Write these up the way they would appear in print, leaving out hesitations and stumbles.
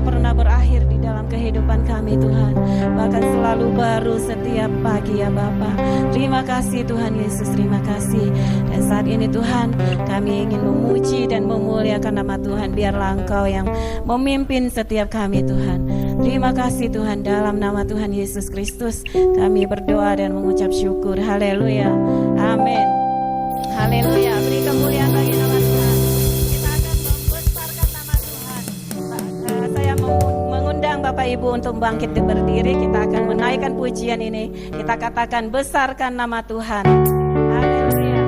pernah berakhir di dalam kehidupan kami Tuhan, bahkan selalu baru setiap pagi ya Bapa. Terima kasih Tuhan Yesus, terima kasih. Dan saat ini Tuhan, kami ingin memuji dan memuliakan nama Tuhan. Biarlah Engkau yang memimpin setiap kami Tuhan. Terima kasih Tuhan, dalam nama Tuhan Yesus Kristus kami berdoa dan mengucap syukur. Haleluya, amin. Haleluya, beri kemuliaan bagi nama Tuhan. Kita akan membesarkan nama Tuhan. Saya mengundang Bapak Ibu untuk bangkit berdiri. Kita akan menaikkan pujian ini. Kita katakan besarkan nama Tuhan. Haleluya.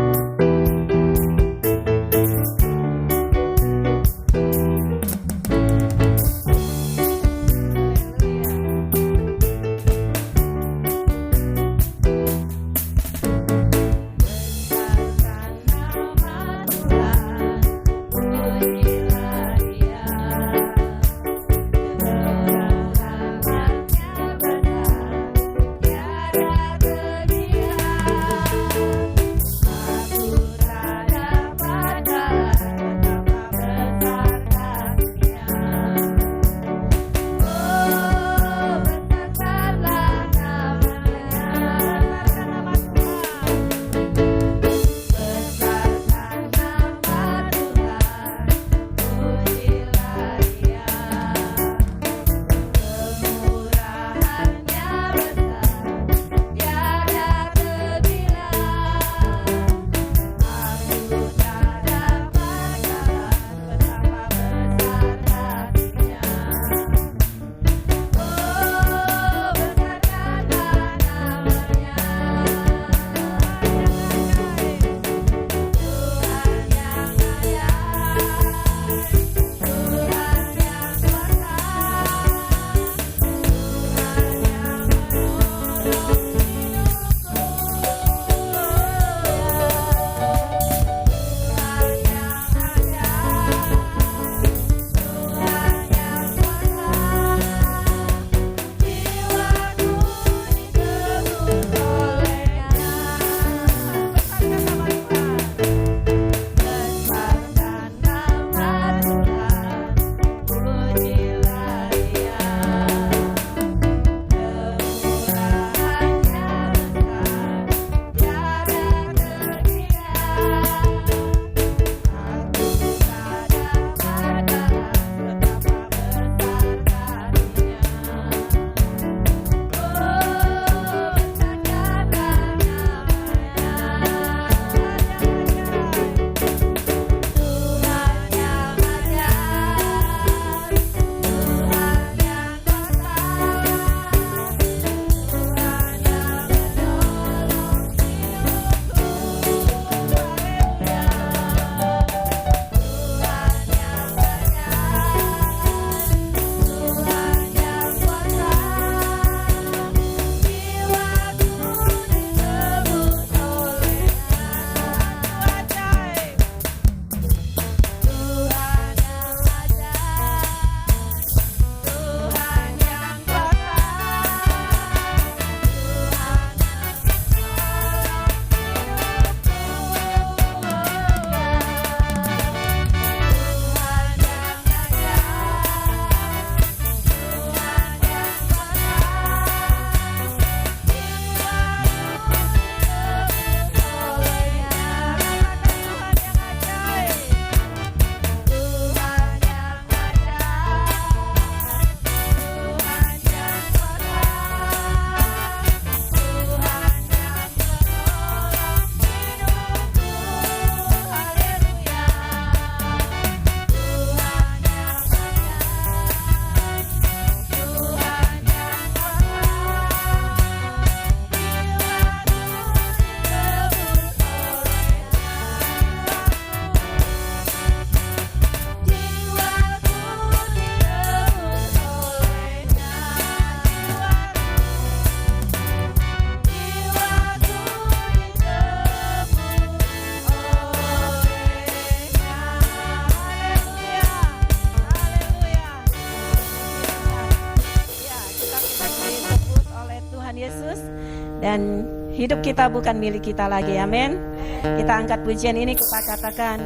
Dan hidup kita bukan milik kita lagi, amin. Kita angkat pujian ini, kita katakan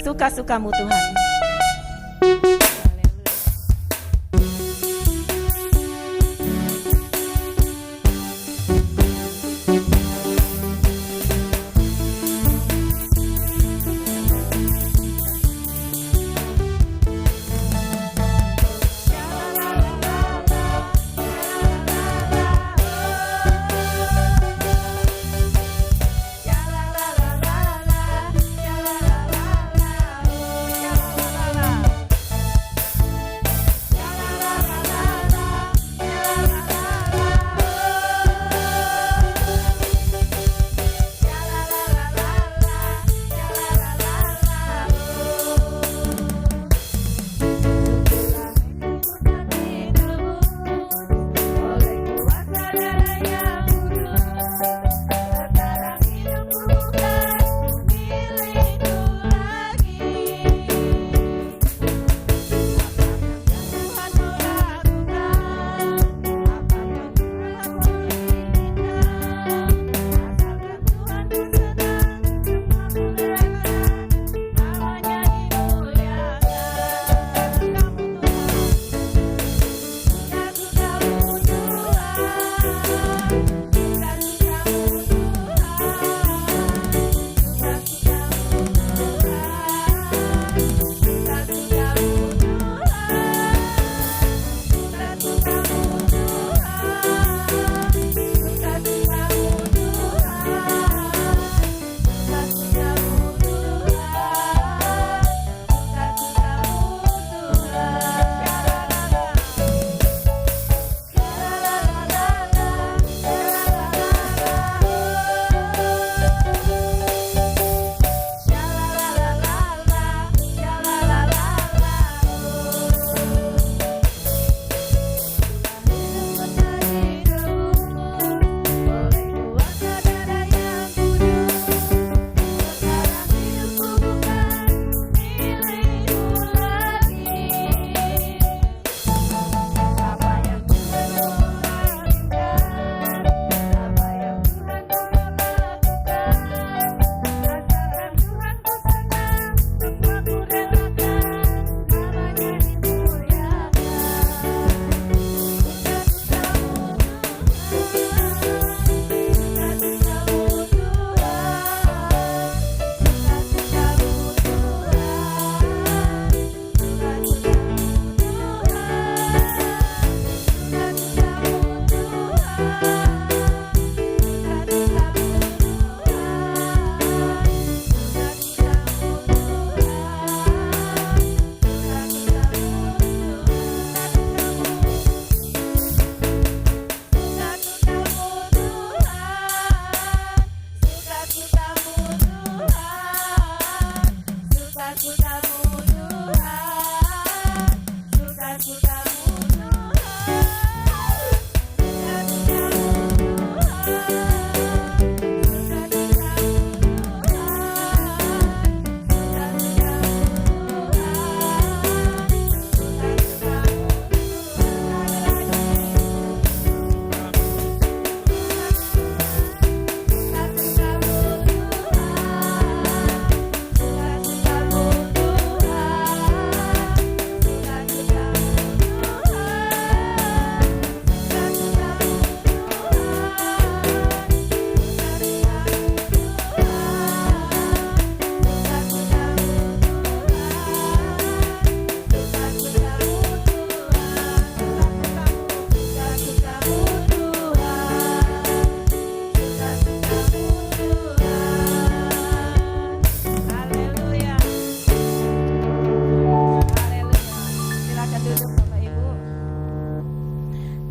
suka-sukamu Tuhan.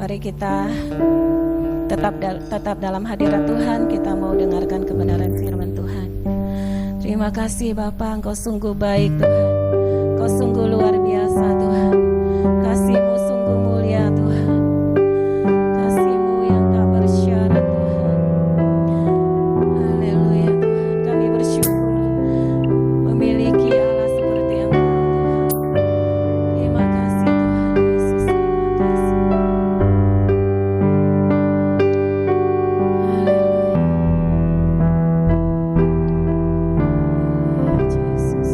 Mari kita tetap dalam hadirat Tuhan. Kita mau dengarkan kebenaran firman Tuhan. Terima kasih Bapa, Engkau sungguh baik Tuhan. Engkau sungguh luar biasa Tuhan. Kasih-Mu sungguh mulia Tuhan. Kasih-Mu yang tak bersyarat Tuhan. Haleluya Tuhan. Kami bersyukur memiliki Allah seperti Engkau Tuhan. Terima kasih Tuhan Yesus. Terima kasih. Haleluya. Haleluya Yesus.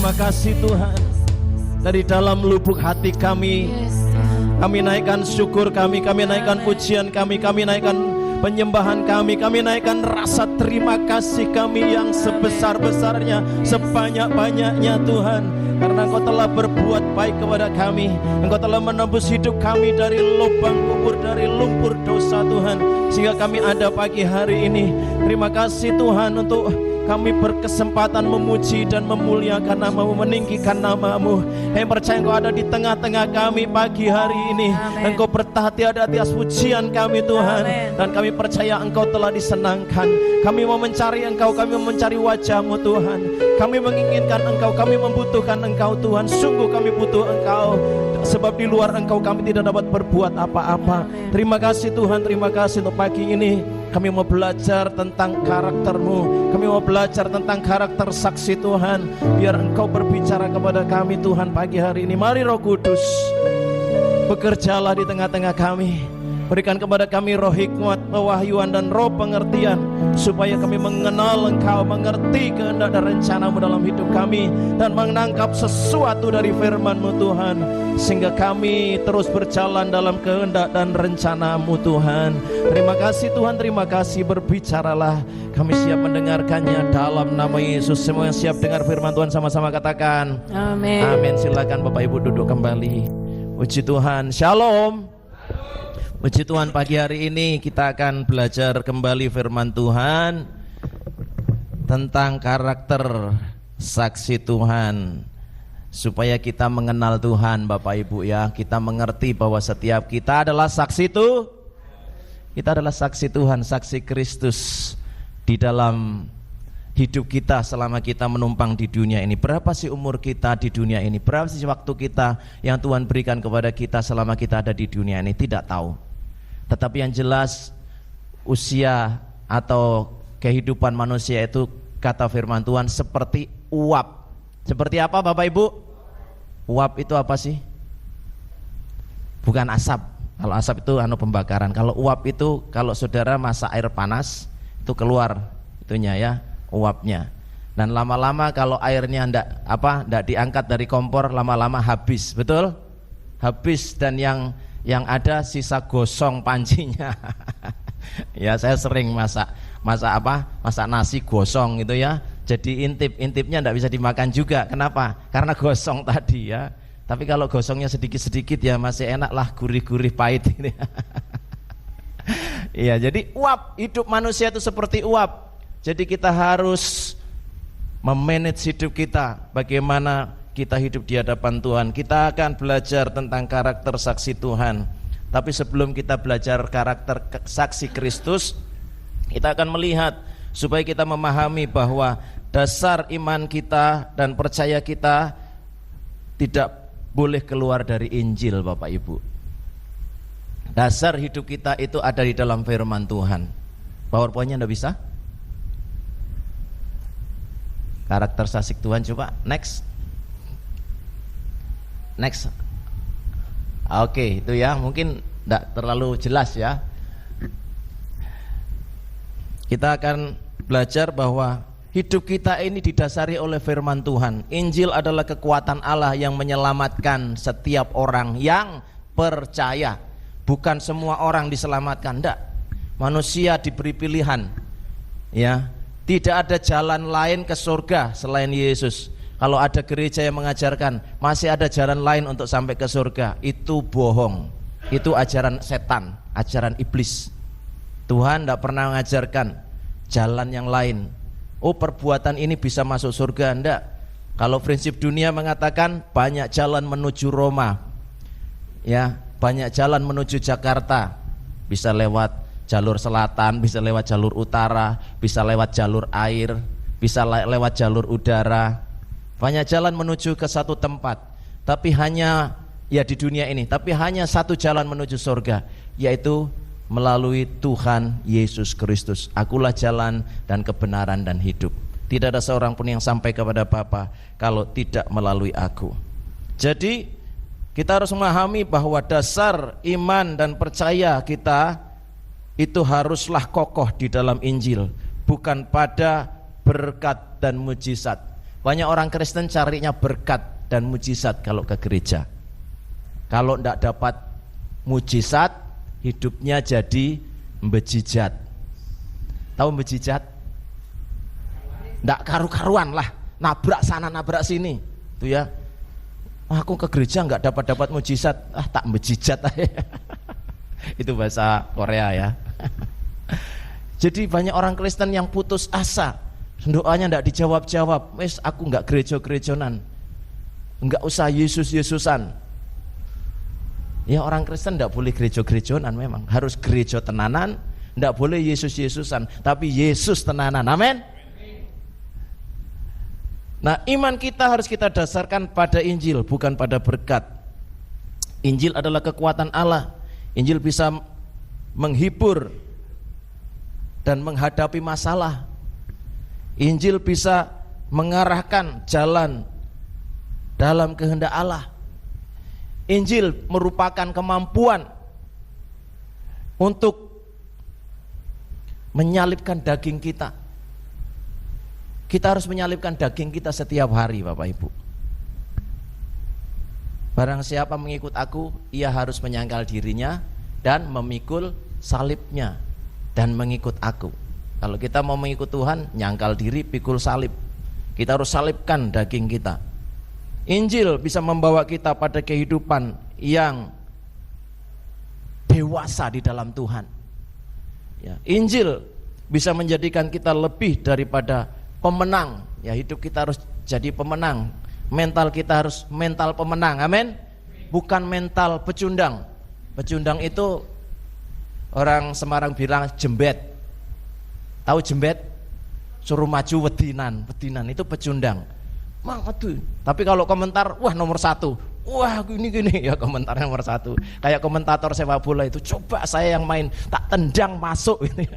Terima kasih Tuhan. Dari dalam lubuk hati kami, kami naikkan syukur kami naikkan pujian kami naikkan penyembahan kami naikkan rasa terima kasih kami yang sebesar-besarnya, sebanyak-banyaknya Tuhan. Karena Engkau telah berbuat baik kepada kami. Engkau telah menembus hidup kami dari lubang kubur, dari lumpur dosa Tuhan, sehingga kami ada pagi hari ini. Terima kasih Tuhan untuk kami berkesempatan memuji dan memuliakan nama-Mu, meninggikan nama-Mu. Yang percaya Engkau ada di tengah-tengah kami pagi hari ini. Amen. Engkau bertahta di atas pujian kami Tuhan. Amen. Dan kami percaya Engkau telah disenangkan. Kami mau mencari Engkau, kami mau mencari wajah-Mu Tuhan. Kami menginginkan Engkau, kami membutuhkan Engkau Tuhan. Sungguh kami butuh Engkau, sebab di luar Engkau kami tidak dapat berbuat apa-apa. Terima kasih Tuhan, terima kasih untuk pagi ini. Kami mau belajar tentang karakter-Mu. Kami mau belajar tentang karakter saksi Tuhan. Biar Engkau berbicara kepada kami Tuhan pagi hari ini. Mari Roh Kudus, bekerjalah di tengah-tengah kami. Berikan kepada kami roh hikmat, pewahyuan dan roh pengertian, supaya kami mengenal Engkau, mengerti kehendak dan rencana-Mu dalam hidup kami, dan menangkap sesuatu dari firman-Mu Tuhan, sehingga kami terus berjalan dalam kehendak dan rencana-Mu Tuhan. Terima kasih Tuhan, terima kasih. Berbicaralah, kami siap mendengarkannya dalam nama Yesus. Semua yang siap dengar firman Tuhan sama-sama katakan Amin. Amin. Silakan Bapak Ibu duduk kembali. Puji Tuhan. Shalom. Puji Tuhan, pagi hari ini kita akan belajar kembali firman Tuhan tentang karakter saksi Tuhan, supaya kita mengenal Tuhan Bapak Ibu ya. Kita mengerti bahwa setiap kita adalah saksi itu. Kita adalah saksi Tuhan, saksi Kristus di dalam hidup kita selama kita menumpang di dunia ini. Berapa sih umur kita di dunia ini? Berapa sih waktu kita yang Tuhan berikan kepada kita selama kita ada di dunia ini? Tidak tahu. Tetapi yang jelas, usia atau kehidupan manusia itu, kata firman Tuhan, seperti uap. Seperti apa Bapak Ibu? Uap itu apa sih? Bukan asap. Kalau asap itu pembakaran. Kalau uap itu, kalau saudara masak air panas, itu keluar itunya ya, uapnya. Dan lama-lama kalau airnya ndak diangkat dari kompor, lama-lama habis. Betul? Habis, dan yang ada sisa gosong pancinya. Ya, saya sering masak nasi gosong gitu ya. Jadi intipnya enggak bisa dimakan juga. Kenapa? Karena gosong tadi ya. Tapi kalau gosongnya sedikit-sedikit ya masih enak lah, gurih-gurih pahit ini. Iya, jadi uap, hidup manusia itu seperti uap. Jadi kita harus memanage hidup kita, bagaimana kita hidup di hadapan Tuhan. Kita akan belajar tentang karakter saksi Tuhan. Tapi sebelum kita belajar karakter saksi Kristus, kita akan melihat supaya kita memahami bahwa dasar iman kita dan percaya kita tidak boleh keluar dari Injil Bapak Ibu. Dasar hidup kita itu ada di dalam firman Tuhan. PowerPoint-nya enggak bisa? Karakter saksi Tuhan, coba next. Oke, itu ya, mungkin tidak terlalu jelas ya. Kita akan belajar bahwa hidup kita ini didasari oleh firman Tuhan. Injil adalah kekuatan Allah yang menyelamatkan setiap orang yang percaya. Bukan semua orang diselamatkan, tidak. Manusia diberi pilihan ya. Tidak ada jalan lain ke surga selain Yesus. Kalau ada gereja yang mengajarkan masih ada jalan lain untuk sampai ke surga, itu bohong. Itu ajaran setan, ajaran iblis. Tuhan tidak pernah mengajarkan jalan yang lain. oh perbuatan ini bisa masuk surga. Enggak. Kalau prinsip dunia mengatakan banyak jalan menuju Roma, ya, banyak jalan menuju Jakarta, bisa lewat jalur selatan, bisa lewat jalur utara, bisa lewat jalur air, bisa lewat jalur udara. Banyak jalan menuju ke satu tempat, tapi hanya, ya di dunia ini, tapi hanya satu jalan menuju surga, yaitu melalui Tuhan Yesus Kristus. Akulah jalan dan kebenaran dan hidup. Tidak ada seorang pun yang sampai kepada Bapa kalau tidak melalui aku. Jadi kita harus memahami bahwa dasar iman dan percaya kita itu haruslah kokoh di dalam Injil, bukan pada berkat dan mujizat. Banyak orang Kristen carinya berkat dan mujizat kalau ke gereja. Kalau tidak dapat mujizat, hidupnya jadi mbejijat. Tahu mbejijat? Tidak karu-karuan lah, nabrak sana nabrak sini, itu ya. Aku ke gereja nggak dapat mujizat, tak mbejijat. Itu bahasa Korea ya. Jadi banyak orang Kristen yang putus asa. Doanya tidak dijawab-jawab. Wes aku nggak gereja-gerejonan, nggak usah Yesus-Yesusan. Ya orang Kristen tidak boleh gereja-gerejonan, memang harus gereja tenanan, tidak boleh Yesus-Yesusan, tapi Yesus tenanan. Amin. Nah, iman kita harus kita dasarkan pada Injil, bukan pada berkat. Injil adalah kekuatan Allah. Injil bisa menghibur dan menghadapi masalah. Injil bisa mengarahkan jalan dalam kehendak Allah. Injil merupakan kemampuan untuk menyalibkan daging kita. Kita harus menyalibkan daging kita setiap hari, Bapak Ibu. Barang siapa mengikut aku, ia harus menyangkal dirinya dan memikul salibnya dan mengikut aku. Kalau kita mau mengikut Tuhan, nyangkal diri, pikul salib. Kita harus salibkan daging kita. Injil bisa membawa kita pada kehidupan yang dewasa di dalam Tuhan. Ya, Injil bisa menjadikan kita lebih daripada pemenang. Ya, hidup kita harus jadi pemenang. Mental kita harus mental pemenang. Amin. Bukan mental pecundang. Pecundang itu orang Semarang bilang jembet. Tahu jembet? Suruh maju wedinan itu pecundang. Aduh. Tapi kalau komentar, wah nomor 1, wah gini ya, komentar nomor 1. Kayak komentator sepak bola itu, coba saya yang main, tak tendang masuk gitu.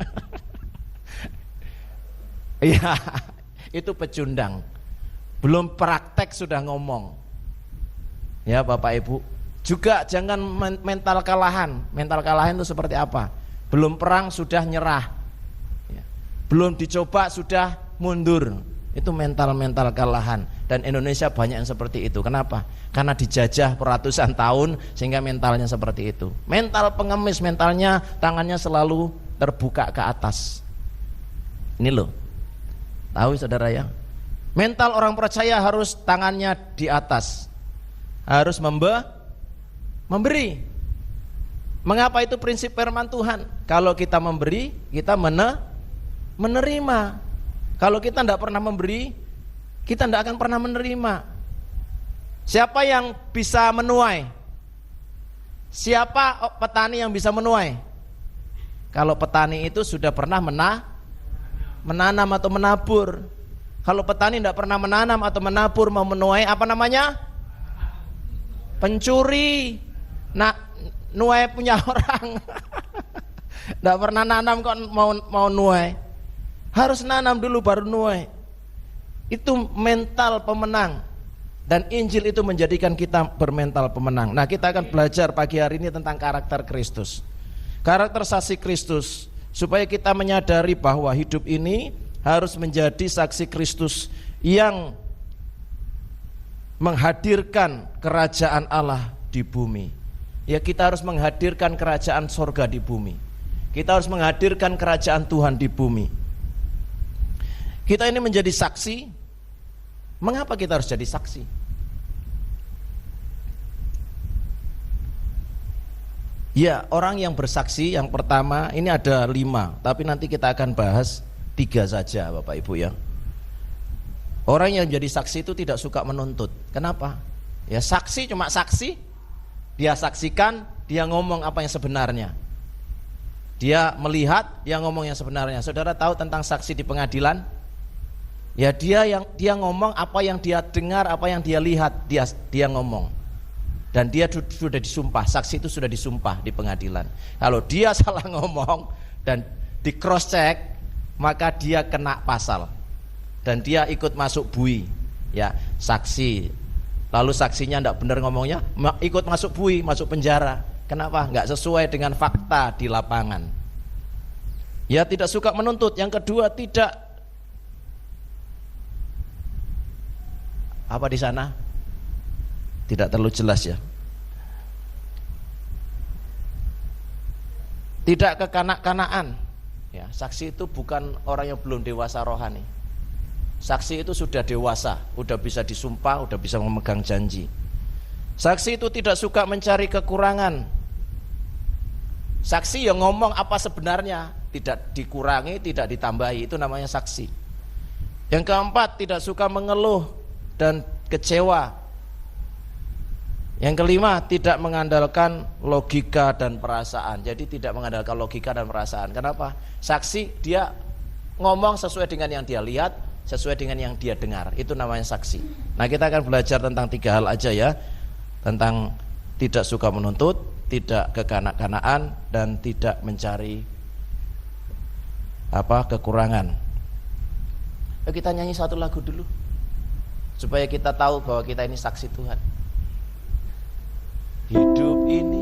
Iya, itu pecundang. Belum praktek sudah ngomong. Ya Bapak Ibu. Juga jangan mental kalahan. Mental kalahan itu seperti apa? Belum perang sudah nyerah. Belum dicoba sudah mundur. Itu mental kalahan. Dan Indonesia banyak yang seperti itu. Kenapa? Karena dijajah ratusan tahun sehingga mentalnya seperti itu. Mental pengemis, mentalnya tangannya selalu terbuka ke atas. Ini loh. Tahu saudara ya? Mental orang percaya harus tangannya di atas. Harus memberi. Mengapa itu prinsip firman Tuhan? Kalau kita memberi, kita menerima. Kalau kita tidak pernah memberi, kita tidak akan pernah menerima. Siapa yang bisa menuai? Siapa petani yang bisa menuai? Kalau petani itu sudah pernah menanam atau menabur. Kalau petani tidak pernah menanam atau menabur, mau menuai, apa namanya? Pencuri. Nah, nuai punya orang. Tidak pernah nanam kok mau nuai. Harus nanam dulu baru nuai. Itu mental pemenang. Dan Injil itu menjadikan kita bermental pemenang. Nah, kita akan belajar pagi hari ini tentang karakter Kristus. Karakter saksi Kristus, supaya kita menyadari bahwa hidup ini harus menjadi saksi Kristus yang menghadirkan kerajaan Allah di bumi. Ya, kita harus menghadirkan kerajaan sorga di bumi. Kita harus menghadirkan kerajaan Tuhan di bumi. Kita ini menjadi saksi. Mengapa kita harus jadi saksi? Ya, orang yang bersaksi yang pertama ini ada 5, tapi nanti kita akan bahas 3 saja Bapak Ibu ya. Orang yang menjadi saksi itu tidak suka menuntut. Kenapa? Ya saksi cuma saksi, dia saksikan, dia ngomong apa yang sebenarnya. Dia melihat, dia ngomong yang sebenarnya. Saudara tahu tentang saksi di pengadilan? Ya dia ngomong apa yang dia dengar, apa yang dia lihat, dia ngomong. Dan dia sudah disumpah, saksi itu sudah disumpah di pengadilan. Kalau dia salah ngomong dan di cross check, maka dia kena pasal. Dan dia ikut masuk bui, ya saksi. Lalu saksinya tidak benar ngomongnya, ikut masuk bui, masuk penjara. Kenapa? Nggak sesuai dengan fakta di lapangan. Ya tidak suka menuntut. Yang kedua tidak apa di sana? Tidak terlalu jelas ya. Tidak kekanak-kanaan. Ya, saksi itu bukan orang yang belum dewasa rohani. Saksi itu sudah dewasa, sudah bisa disumpah, sudah bisa memegang janji. Saksi itu tidak suka mencari kekurangan. Saksi yang ngomong apa sebenarnya, tidak dikurangi, tidak ditambahi, itu namanya saksi. Yang keempat, tidak suka mengeluh dan kecewa. Yang kelima, tidak mengandalkan logika dan perasaan. Jadi tidak mengandalkan logika dan perasaan. Kenapa? Saksi dia ngomong sesuai dengan yang dia lihat, sesuai dengan yang dia dengar. Itu namanya saksi. Nah, kita akan belajar tentang 3 hal aja ya. Tentang tidak suka menuntut, tidak kekanak-kanaan, dan tidak mencari kekurangan. Kita nyanyi satu lagu dulu supaya kita tahu bahwa kita ini saksi Tuhan. Hidup ini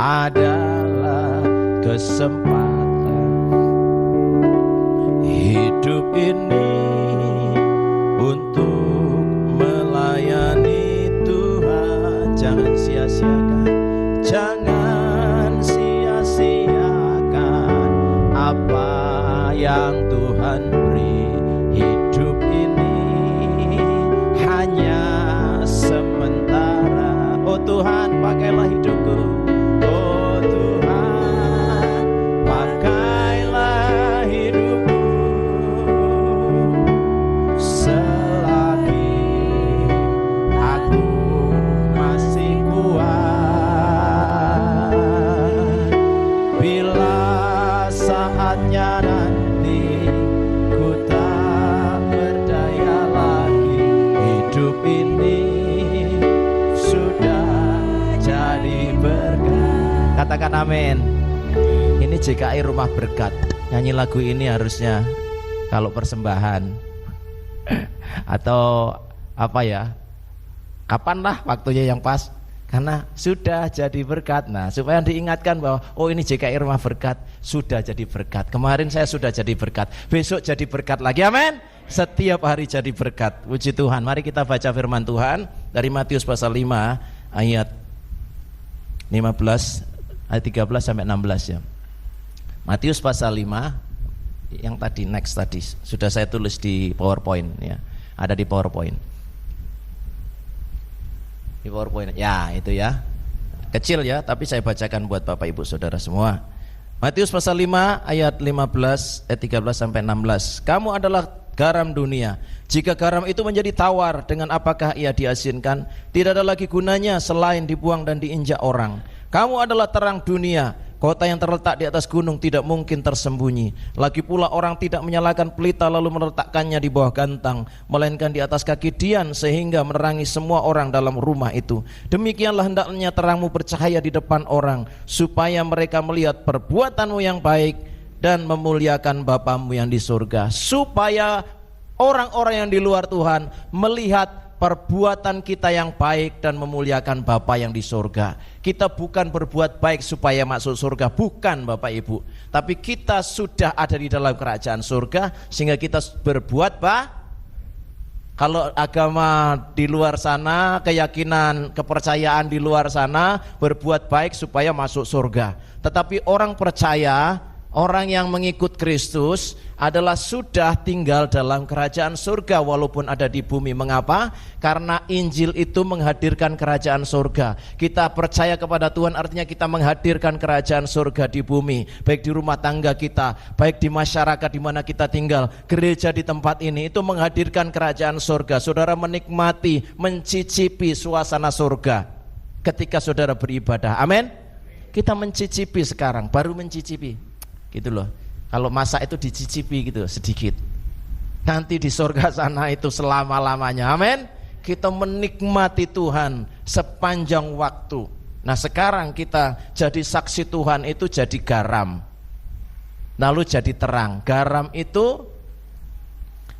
adalah kesempatan. Hidup ini untuk melayani Tuhan. Jangan sia-siakan, jangan sia-siakan apa yang Tuhan beri. Hidup ini hanya sementara. Oh Tuhan, pakailah hidupku. Oh Tuhan, pakailah hidupku selagi aku masih kuat. Bila saatnya nanti ku tak berdaya lagi, hidup ini sudah jadi berkat. Katakan amin. Ini JKI Rumah Berkat. Nyanyi lagu ini harusnya kalau persembahan atau apa ya, kapanlah waktunya yang pas, karena sudah jadi berkat. Nah, supaya diingatkan bahwa oh ini JKI Rumah Berkat sudah jadi berkat. Kemarin saya sudah jadi berkat, besok jadi berkat lagi. Amin. Setiap hari jadi berkat. Puji Tuhan. Mari kita baca firman Tuhan dari Matius pasal 5 ayat 15 ayat 13 sampai 16 ya. Matius pasal 5 yang tadi next tadi sudah saya tulis di PowerPoint ya. Ada di PowerPoint. Di PowerPoint. Ya, itu ya. Kecil ya, tapi saya bacakan buat Bapak Ibu Saudara semua. Matius pasal 5 ayat 15 ayat 13 sampai 16. Kamu adalah garam dunia. Jika garam itu menjadi tawar, dengan apakah ia diasinkan? Tidak ada lagi gunanya selain dibuang dan diinjak orang. Kamu adalah terang dunia. Kota yang terletak di atas gunung tidak mungkin tersembunyi. Lagi pula orang tidak menyalakan pelita lalu meletakkannya di bawah gantang, melainkan di atas kaki dian sehingga menerangi semua orang dalam rumah itu. Demikianlah hendaknya terangmu bercahaya di depan orang, supaya mereka melihat perbuatanmu yang baik dan memuliakan Bapamu yang di surga. Supaya orang-orang yang di luar Tuhan melihat perbuatan kita yang baik dan memuliakan Bapa yang di surga. Kita bukan berbuat baik supaya masuk surga, bukan Bapak Ibu. Tapi kita sudah ada di dalam kerajaan surga, sehingga kita berbuat kalau agama di luar sana, keyakinan, kepercayaan di luar sana, berbuat baik supaya masuk surga. Tetapi orang percaya Orang yang mengikut Kristus adalah sudah tinggal dalam kerajaan surga walaupun ada di bumi. Mengapa? Karena Injil itu menghadirkan kerajaan surga. Kita percaya kepada Tuhan artinya kita menghadirkan kerajaan surga di bumi, baik di rumah tangga kita, baik di masyarakat di mana kita tinggal. Gereja di tempat ini itu menghadirkan kerajaan surga. Saudara menikmati, mencicipi suasana surga ketika saudara beribadah. Amin. Kita mencicipi sekarang, baru mencicipi gitu loh. Kalau masak itu dicicipi gitu sedikit, nanti di surga sana itu selama-lamanya. Amin. Kita menikmati Tuhan sepanjang waktu. Nah sekarang kita jadi saksi Tuhan itu jadi garam, lalu jadi terang. Garam itu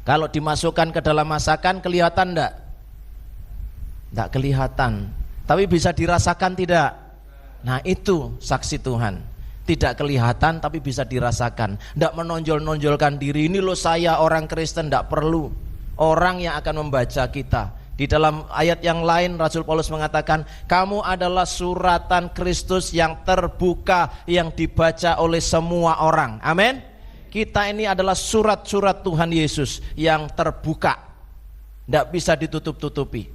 kalau dimasukkan ke dalam masakan kelihatan enggak? Enggak kelihatan, tapi bisa dirasakan tidak? Nah itu saksi Tuhan. Tidak kelihatan tapi bisa dirasakan. Tidak menonjol-nonjolkan diri, ini loh saya orang Kristen. Tidak perlu. Orang yang akan membaca kita. Di dalam ayat yang lain Rasul Paulus mengatakan, kamu adalah suratan Kristus yang terbuka, yang dibaca oleh semua orang. Amin. Kita ini adalah surat-surat Tuhan Yesus yang terbuka, tidak bisa ditutup-tutupi.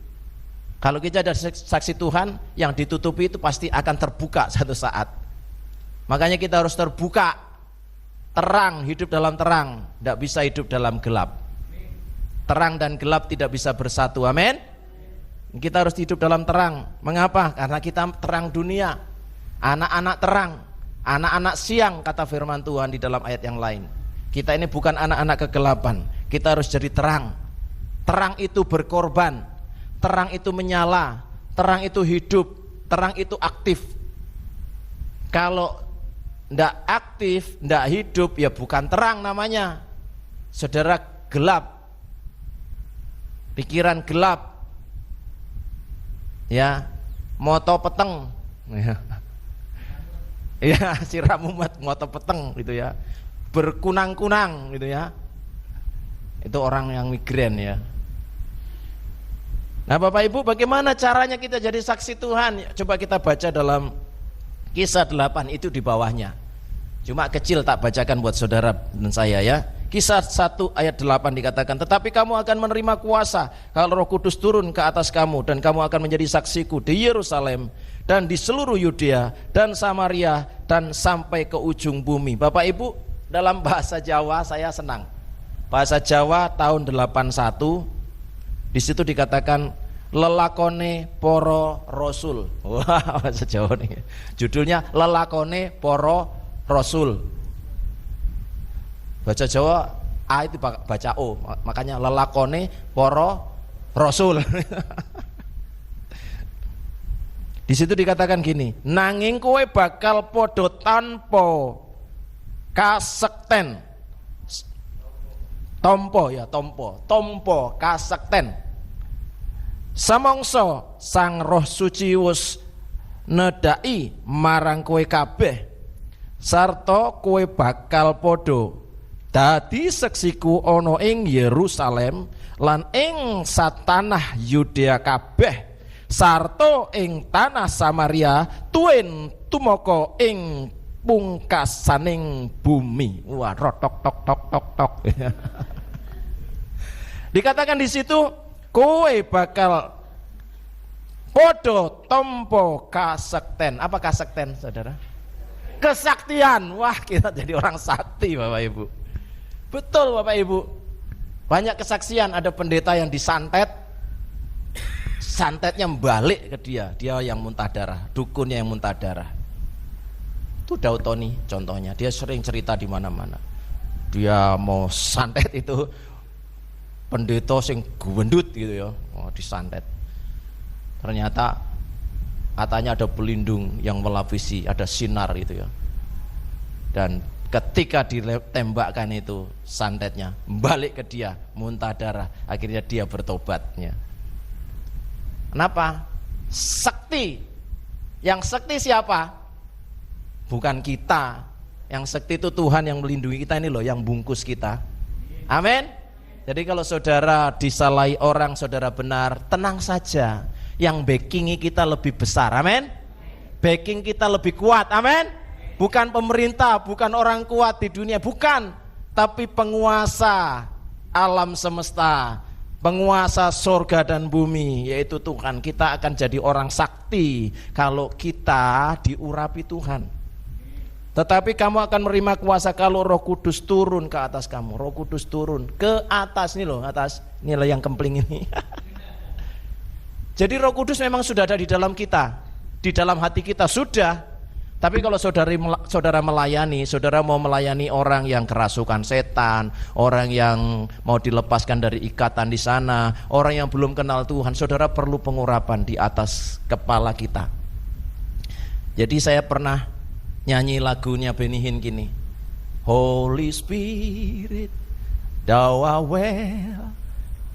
Kalau kita ada saksi Tuhan, yang ditutupi itu pasti akan terbuka satu saat. Makanya kita harus terbuka, terang, hidup dalam terang, tidak bisa hidup dalam gelap. Terang dan gelap tidak bisa bersatu. Amin. Kita harus hidup dalam terang. Mengapa? Karena kita terang dunia, anak-anak terang, anak-anak siang, kata firman Tuhan di dalam ayat yang lain. Kita ini bukan anak-anak kegelapan, kita harus jadi terang. Terang itu berkorban, terang itu menyala, terang itu hidup, terang itu aktif. Kalau tidak aktif, tidak hidup, ya bukan terang namanya. Saudara gelap, pikiran gelap, ya, moto peteng, ya, siramumat moto peteng gitu ya, berkunang-kunang gitu ya. Itu orang yang migrain ya. Nah Bapak Ibu, bagaimana caranya kita jadi saksi Tuhan? Coba kita baca dalam Kisah 8 itu di bawahnya. Cuma kecil tak bacakan buat saudara dan saya ya. Kisah 1 ayat 8 dikatakan, tetapi kamu akan menerima kuasa kalau Roh Kudus turun ke atas kamu, dan kamu akan menjadi saksiku di Yerusalem dan di seluruh Yudea dan Samaria dan sampai ke ujung bumi. Bapak Ibu, dalam bahasa Jawa saya senang. Bahasa Jawa tahun 81 di situ dikatakan lelakone poro rasul. Wah, bahasa Jawa nih. Judulnya lelakone poro rasul. Baca Jawa A itu baca O, makanya lelakone poro rasul. Di situ dikatakan gini, nanging kowe bakal podo tanpa kasekten. Tompo kasekten. Samangsa Sang Roh Suci wis nedai marang kowe kabeh, sarta kowe bakal podo dadi seksiku ana ing Yerusalem lan ing satanah Yudea kabeh, sarta ing tanah Samaria tuwin tumaka ing pungkasaning bumi. Wah, rotok tok tok tok tok. Dikatakan di situ kowe bakal podo tompo kasekten. Apa kasekten, saudara? Kesaktian. Wah, kita jadi orang sakti, Bapak Ibu. Betul, Bapak Ibu. Banyak kesaksian, ada pendeta yang disantet, santetnya balik ke dia yang muntah darah, dukunnya yang muntah darah. Itu Daud Tony contohnya, dia sering cerita di mana-mana. Dia mau santet itu pendeta sing gendut gitu ya, disantet. Ternyata katanya ada pelindung yang melapisi, ada sinar gitu ya. Dan ketika ditembakkan itu santetnya balik ke dia, muntah darah, akhirnya dia bertobatnya. Kenapa? Sakti. Yang sakti siapa? Bukan kita. Yang sakti itu Tuhan yang melindungi kita ini loh, yang bungkus kita. Amin. Jadi kalau saudara disalahi orang, saudara benar, tenang saja. Yang backingi kita lebih besar, amin. Backing kita lebih kuat, amin. bukan pemerintah, bukan orang kuat di dunia, bukan, tapi penguasa alam semesta, penguasa surga dan bumi, yaitu Tuhan. Kita akan jadi orang sakti kalau kita diurapi Tuhan. Tetapi kamu akan menerima kuasa kalau Roh Kudus turun ke atas kamu. Roh Kudus turun ke atas, nih loh, atas. Inilah yang kempling ini. Jadi Roh Kudus memang sudah ada di dalam kita, di dalam hati kita sudah. Tapi kalau saudara melayani, saudara mau melayani orang yang kerasukan setan, orang yang mau dilepaskan dari ikatan di sana, orang yang belum kenal Tuhan, saudara perlu pengurapan di atas kepala kita. Jadi saya pernah nyanyi lagunya Benny Hinn gini, Holy Spirit, thou art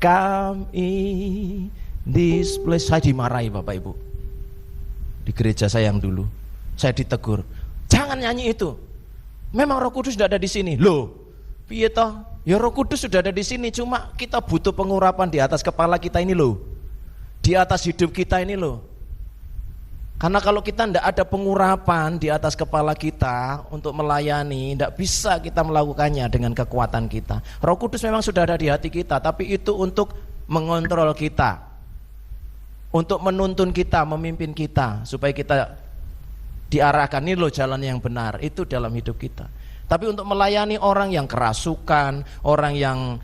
welcome in this place. Saya dimarahi Bapak Ibu di gereja saya yang dulu. Saya ditegur, jangan nyanyi itu. Memang Roh Kudus sudah ada di sini. Loh, piye toh? Ya Roh Kudus sudah ada di sini, cuma kita butuh pengurapan di atas kepala kita ini loh. Di atas hidup kita ini loh. Karena kalau kita tidak ada pengurapan di atas kepala kita untuk melayani, tidak bisa kita melakukannya dengan kekuatan kita. Roh Kudus memang sudah ada di hati kita, tapi itu untuk mengontrol kita, untuk menuntun kita, memimpin kita, supaya kita diarahkan, ini loh jalan yang benar, itu dalam hidup kita. Tapi untuk melayani orang yang kerasukan, orang yang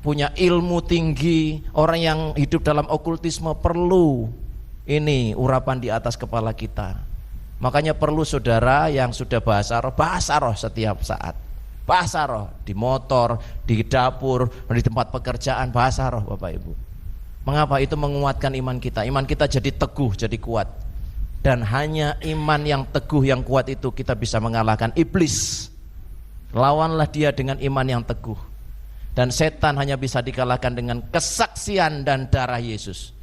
punya ilmu tinggi, orang yang hidup dalam okultisme, perlu ini urapan di atas kepala kita. Makanya perlu saudara yang sudah bahasa roh setiap saat. Bahasa roh di motor, di dapur, di tempat pekerjaan, bahasa roh Bapak Ibu. Mengapa? Itu menguatkan iman kita. Iman kita jadi teguh, jadi kuat. Dan hanya iman yang teguh, yang kuat itu kita bisa mengalahkan iblis. Lawanlah dia dengan iman yang teguh. Dan setan hanya bisa dikalahkan dengan kesaksian dan darah Yesus.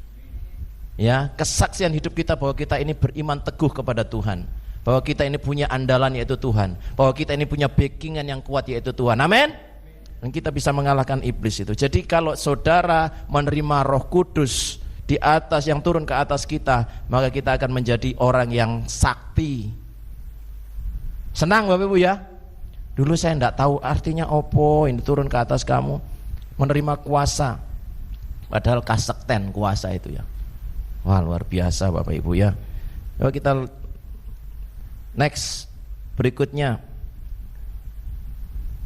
Ya, kesaksian hidup kita bahwa kita ini beriman teguh kepada Tuhan, bahwa kita ini punya andalan yaitu Tuhan, bahwa kita ini punya backingan yang kuat yaitu Tuhan. Amin. Dan kita bisa mengalahkan iblis itu. Jadi kalau saudara menerima Roh Kudus di atas, yang turun ke atas kita, maka kita akan menjadi orang yang sakti. Senang Bapak Ibu ya. Dulu saya tidak tahu artinya opo ini turun ke atas kamu, menerima kuasa. Padahal kasekten kuasa itu ya. Wah, luar biasa Bapak Ibu ya. Yuk kita next, berikutnya.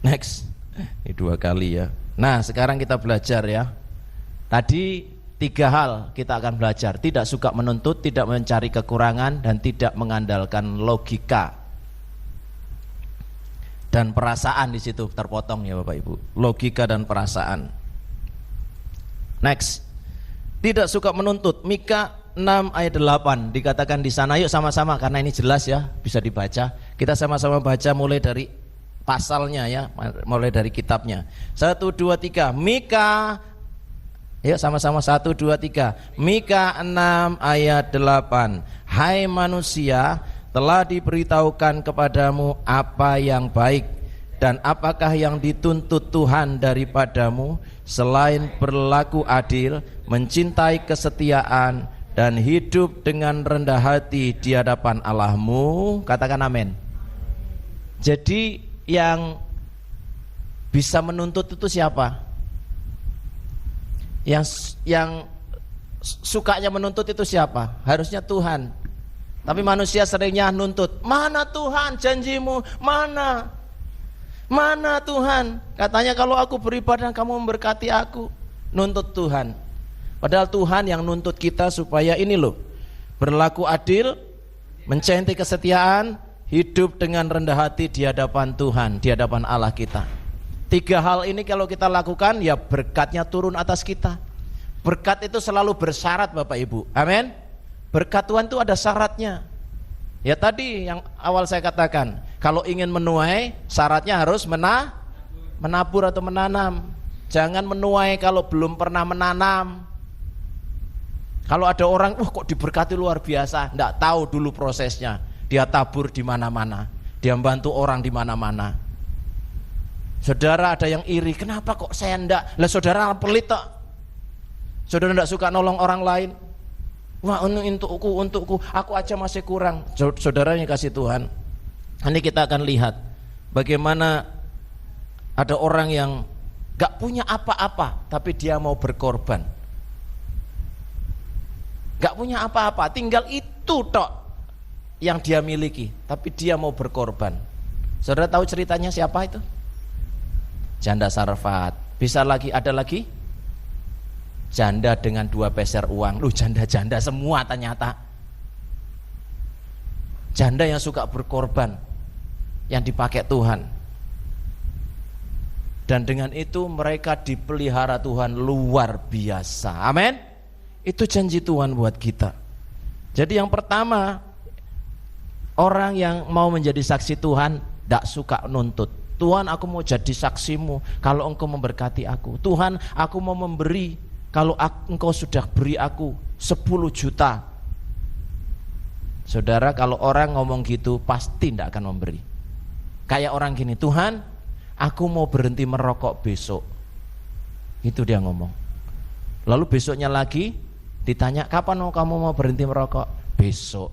Next. Ini 2 kali ya. Nah, sekarang kita belajar ya. Tadi 3 hal kita akan belajar. Tidak suka menuntut, tidak mencari kekurangan, dan tidak mengandalkan logika. Dan perasaan di situ terpotong ya Bapak Ibu. Logika dan perasaan. Next. Tidak suka menuntut. Mika 6 ayat 8 dikatakan di sana. Yuk sama-sama, karena ini jelas ya, bisa dibaca. Kita sama-sama baca mulai dari pasalnya ya, mulai dari kitabnya. 1, 2, 3. Mika, yuk sama-sama 1, 2, 3. Mika 6 ayat 8. Hai manusia, telah diberitahukan kepadamu apa yang baik, dan apakah yang dituntut Tuhan daripadamu selain berlaku adil, mencintai kesetiaan, dan hidup dengan rendah hati di hadapan Allahmu. Katakan amin. Jadi yang bisa menuntut itu siapa? Yang sukanya menuntut itu siapa? Harusnya Tuhan. Tapi manusia seringnya nuntut. Mana Tuhan janjimu? Mana Tuhan? Katanya kalau aku beribadah kamu memberkati aku. Nuntut Tuhan. Padahal Tuhan yang nuntut kita supaya ini loh, berlaku adil, mencintai kesetiaan, hidup dengan rendah hati di hadapan Tuhan, di hadapan Allah kita. 3 hal ini kalau kita lakukan, ya berkatnya turun atas kita. Berkat itu selalu bersyarat Bapak Ibu. Amin. Berkat Tuhan itu ada syaratnya. Ya tadi yang awal saya katakan, kalau ingin menuai, syaratnya harus menabur atau menanam. Jangan menuai kalau belum pernah menanam. Kalau ada orang, kok diberkati luar biasa, enggak tahu dulu prosesnya. Dia tabur di mana-mana, dia membantu orang di mana-mana. Saudara ada yang iri, kenapa kok saya enggak? Lah saudara pelit tak? Saudara enggak suka nolong orang lain. Wah, untukku, aku aja masih kurang. Saudaranya kasih Tuhan. Nanti kita akan lihat bagaimana ada orang yang gak punya apa-apa tapi dia mau berkorban. Gak punya apa-apa, tinggal itu tok yang dia miliki, tapi dia mau berkorban. Saudara tahu ceritanya siapa itu? Janda Sarfat. Bisa lagi, ada lagi? Janda dengan 2 peser uang. Loh, janda-janda semua ternyata. Janda yang suka berkorban, yang dipakai Tuhan. Dan dengan itu mereka dipelihara Tuhan luar biasa. Amin. Itu janji Tuhan buat kita. Jadi yang pertama, orang yang mau menjadi saksi Tuhan tidak suka nuntut. Tuhan, aku mau jadi saksimu kalau engkau memberkati aku. Tuhan, aku mau memberi kalau engkau sudah beri aku 10 juta. Saudara, kalau orang ngomong gitu pasti tidak akan memberi. Kayak orang gini, Tuhan, aku mau berhenti merokok besok. Itu dia ngomong. Lalu besoknya lagi ditanya, kapan kamu mau berhenti merokok? Besok.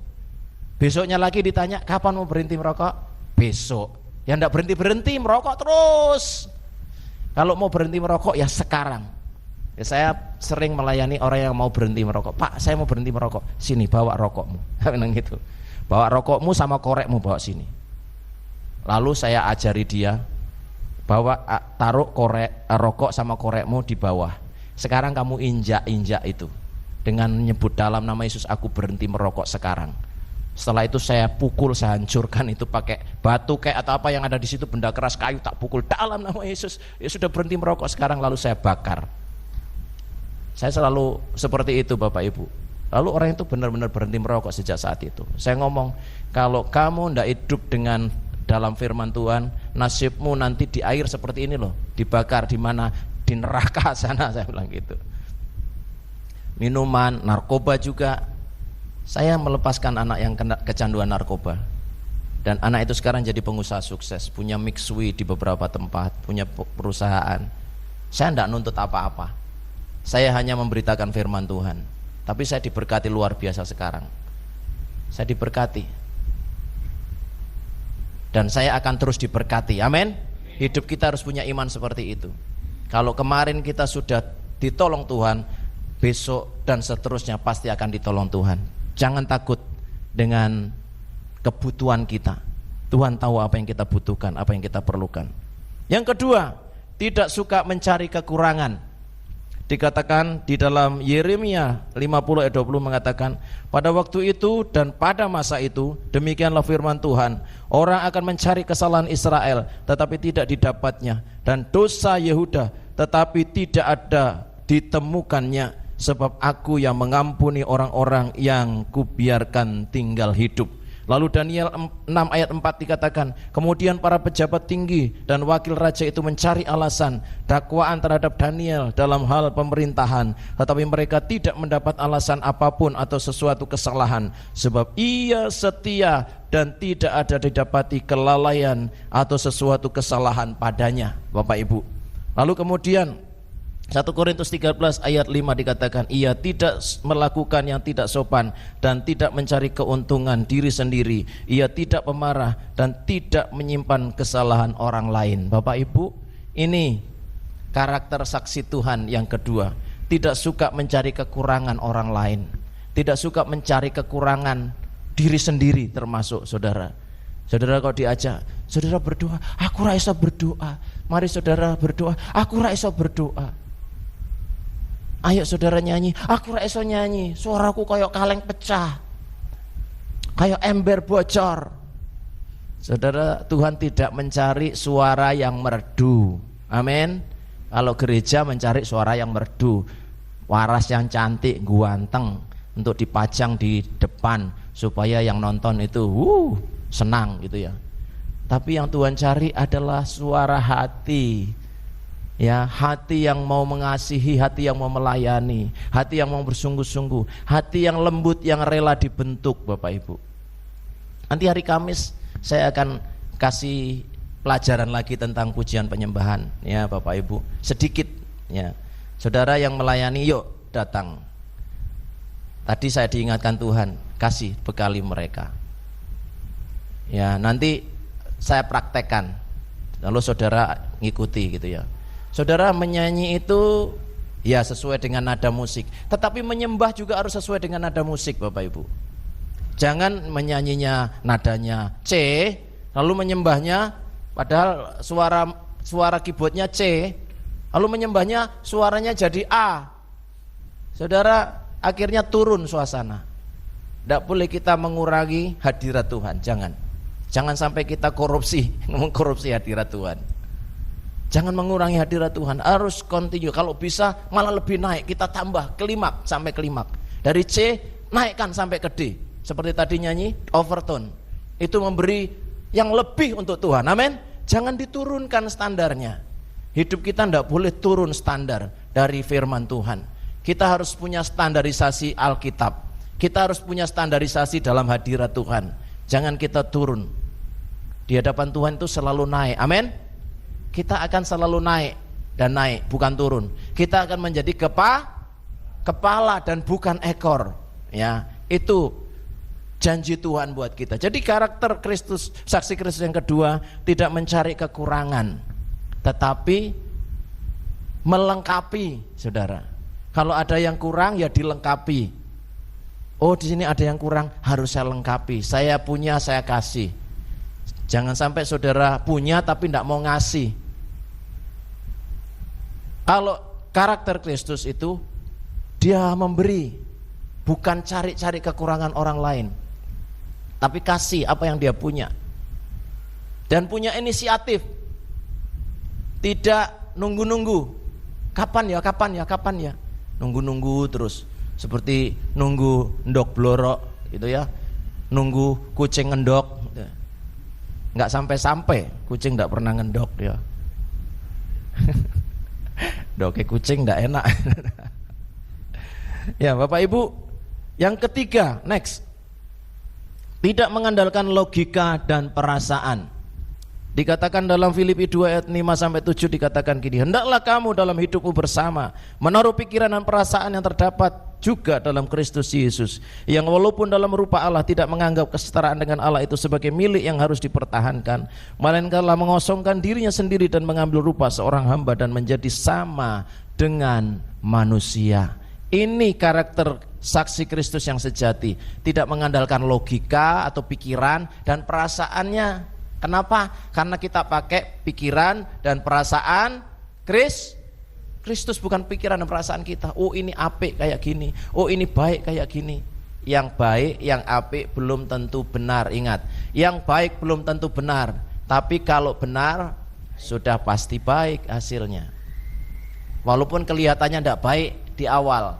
Besoknya lagi ditanya, kapan mau berhenti merokok? Besok. Ya enggak berhenti-berhenti merokok terus. Kalau mau berhenti merokok ya sekarang. Ya, saya sering melayani orang yang mau berhenti merokok. Pak, saya mau berhenti merokok. Sini, bawa rokokmu. Memang gitu. Bawa rokokmu sama korekmu, bawa sini. Lalu saya ajari dia, bawa, taruh rokok sama korekmu di bawah. Sekarang kamu injak-injak itu. Dengan menyebut dalam nama Yesus, aku berhenti merokok sekarang. Setelah itu saya pukul, saya hancurkan itu pakai batu kayak atau apa yang ada di situ, benda keras, kayu, tak pukul dalam nama Yesus. Ya sudah berhenti merokok sekarang, lalu saya bakar. Saya selalu seperti itu Bapak Ibu. Lalu orang itu benar-benar berhenti merokok sejak saat itu. Saya ngomong, kalau kamu tidak hidup dengan dalam firman Tuhan, nasibmu nanti di air seperti ini loh, dibakar di mana? Di neraka sana, saya bilang gitu. Minuman, narkoba juga. Saya melepaskan anak yang kena kecanduan narkoba. Dan anak itu sekarang jadi pengusaha sukses, punya mixwi di beberapa tempat, punya perusahaan. Saya tidak nuntut apa-apa. Saya hanya memberitakan firman Tuhan. Tapi saya diberkati luar biasa sekarang. Saya diberkati. Dan saya akan terus diberkati. Amin. Hidup kita harus punya iman seperti itu. Kalau kemarin kita sudah ditolong Tuhan, besok dan seterusnya pasti akan ditolong Tuhan. Jangan takut dengan kebutuhan kita. Tuhan tahu apa yang kita butuhkan, apa yang kita perlukan. Yang kedua, tidak suka mencari kekurangan. Dikatakan di dalam Yeremia 50 ayat 20 mengatakan, pada waktu itu dan pada masa itu, demikianlah firman Tuhan, orang akan mencari kesalahan Israel tetapi tidak didapatnya, dan dosa Yehuda tetapi tidak ada ditemukannya, sebab aku yang mengampuni orang-orang yang kubiarkan tinggal hidup. Lalu Daniel 6 ayat 4 dikatakan, kemudian para pejabat tinggi dan wakil raja itu mencari alasan dakwaan terhadap Daniel dalam hal pemerintahan, tetapi mereka tidak mendapat alasan apapun atau sesuatu kesalahan, sebab ia setia dan tidak ada didapati kelalaian atau sesuatu kesalahan padanya. Bapak Ibu, lalu kemudian 1 Korintus 13 ayat 5 dikatakan, ia tidak melakukan yang tidak sopan dan tidak mencari keuntungan diri sendiri, ia tidak pemarah dan tidak menyimpan kesalahan orang lain. Bapak Ibu, ini karakter saksi Tuhan yang kedua. Tidak suka mencari kekurangan orang lain, tidak suka mencari kekurangan diri sendiri termasuk saudara. Saudara kalau diajak, saudara berdoa, aku ra iso berdoa. Mari saudara berdoa, aku ra iso berdoa. Ayo saudara nyanyi, aku ra iso nyanyi, suaraku kayak kaleng pecah, kayak ember bocor. Saudara, Tuhan tidak mencari suara yang merdu. Amin. Kalau gereja mencari suara yang merdu, waras yang cantik, ganteng, untuk dipajang di depan supaya yang nonton itu senang gitu ya. Tapi yang Tuhan cari adalah suara hati. Ya, hati yang mau mengasihi, hati yang mau melayani, hati yang mau bersungguh-sungguh, hati yang lembut, yang rela dibentuk. Bapak Ibu, nanti hari Kamis saya akan kasih pelajaran lagi tentang pujian penyembahan, ya Bapak Ibu, sedikit ya. Saudara yang melayani, yuk datang. Tadi saya diingatkan Tuhan, kasih bekali mereka. Ya, nanti saya praktekkan, lalu saudara ngikuti gitu ya. Saudara menyanyi itu ya sesuai dengan nada musik, tetapi menyembah juga harus sesuai dengan nada musik, Bapak Ibu. Jangan menyanyinya nadanya C, lalu menyembahnya padahal suara keyboardnya C, lalu menyembahnya suaranya jadi A. Saudara, akhirnya turun suasana. Tidak boleh kita mengurangi hadirat Tuhan, jangan sampai kita mengkorupsi hadirat Tuhan. Jangan mengurangi hadirat Tuhan, harus continue. Kalau bisa malah lebih naik, kita tambah klimaks sampai klimaks. Dari C naikkan sampai ke D. Seperti tadi nyanyi overtone, itu memberi yang lebih untuk Tuhan. Amin. Jangan diturunkan standarnya. Hidup kita tidak boleh turun standar dari firman Tuhan. Kita harus punya standarisasi Alkitab. Kita harus punya standarisasi dalam hadirat Tuhan. Jangan kita turun. Di hadapan Tuhan itu selalu naik. Amin. Kita akan selalu naik dan naik, bukan turun. Kita akan menjadi kepala dan bukan ekor. Ya, itu janji Tuhan buat kita. Jadi karakter Kristus, saksi Kristus yang kedua, tidak mencari kekurangan, tetapi melengkapi, saudara. Kalau ada yang kurang ya dilengkapi. Oh, di sini ada yang kurang, harus saya lengkapi. Saya punya, saya kasih. Jangan sampai saudara punya tapi tidak mau ngasih. Kalau karakter Kristus itu dia memberi, bukan cari-cari kekurangan orang lain, tapi kasih apa yang dia punya. Dan punya inisiatif. Tidak nunggu-nunggu. Kapan ya? Nunggu-nunggu terus. Seperti nunggu endok blorok gitu ya. Nunggu kucing ngendok. Enggak sampai-sampai, kucing enggak pernah ngendok dia. Doke kucing enggak enak. Ya, Bapak Ibu, yang ketiga, next. Tidak mengandalkan logika dan perasaan. Dikatakan dalam Filipi 2 ayat 5-7 dikatakan gini, hendaklah kamu dalam hidupmu bersama menaruh pikiran dan perasaan yang terdapat juga dalam Kristus Yesus, yang walaupun dalam rupa Allah tidak menganggap kesetaraan dengan Allah itu sebagai milik yang harus dipertahankan, melainkan telah mengosongkan dirinya sendiri dan mengambil rupa seorang hamba dan menjadi sama dengan manusia. Ini karakter saksi Kristus yang sejati, tidak mengandalkan logika atau pikiran dan perasaannya. Kenapa? Karena kita pakai pikiran dan perasaan Kristus, bukan pikiran dan perasaan kita. Oh, ini apik kayak gini, oh ini baik kayak gini. Yang baik, yang apik belum tentu benar. Ingat, yang baik belum tentu benar, tapi kalau benar sudah pasti baik hasilnya. Walaupun kelihatannya tidak baik di awal,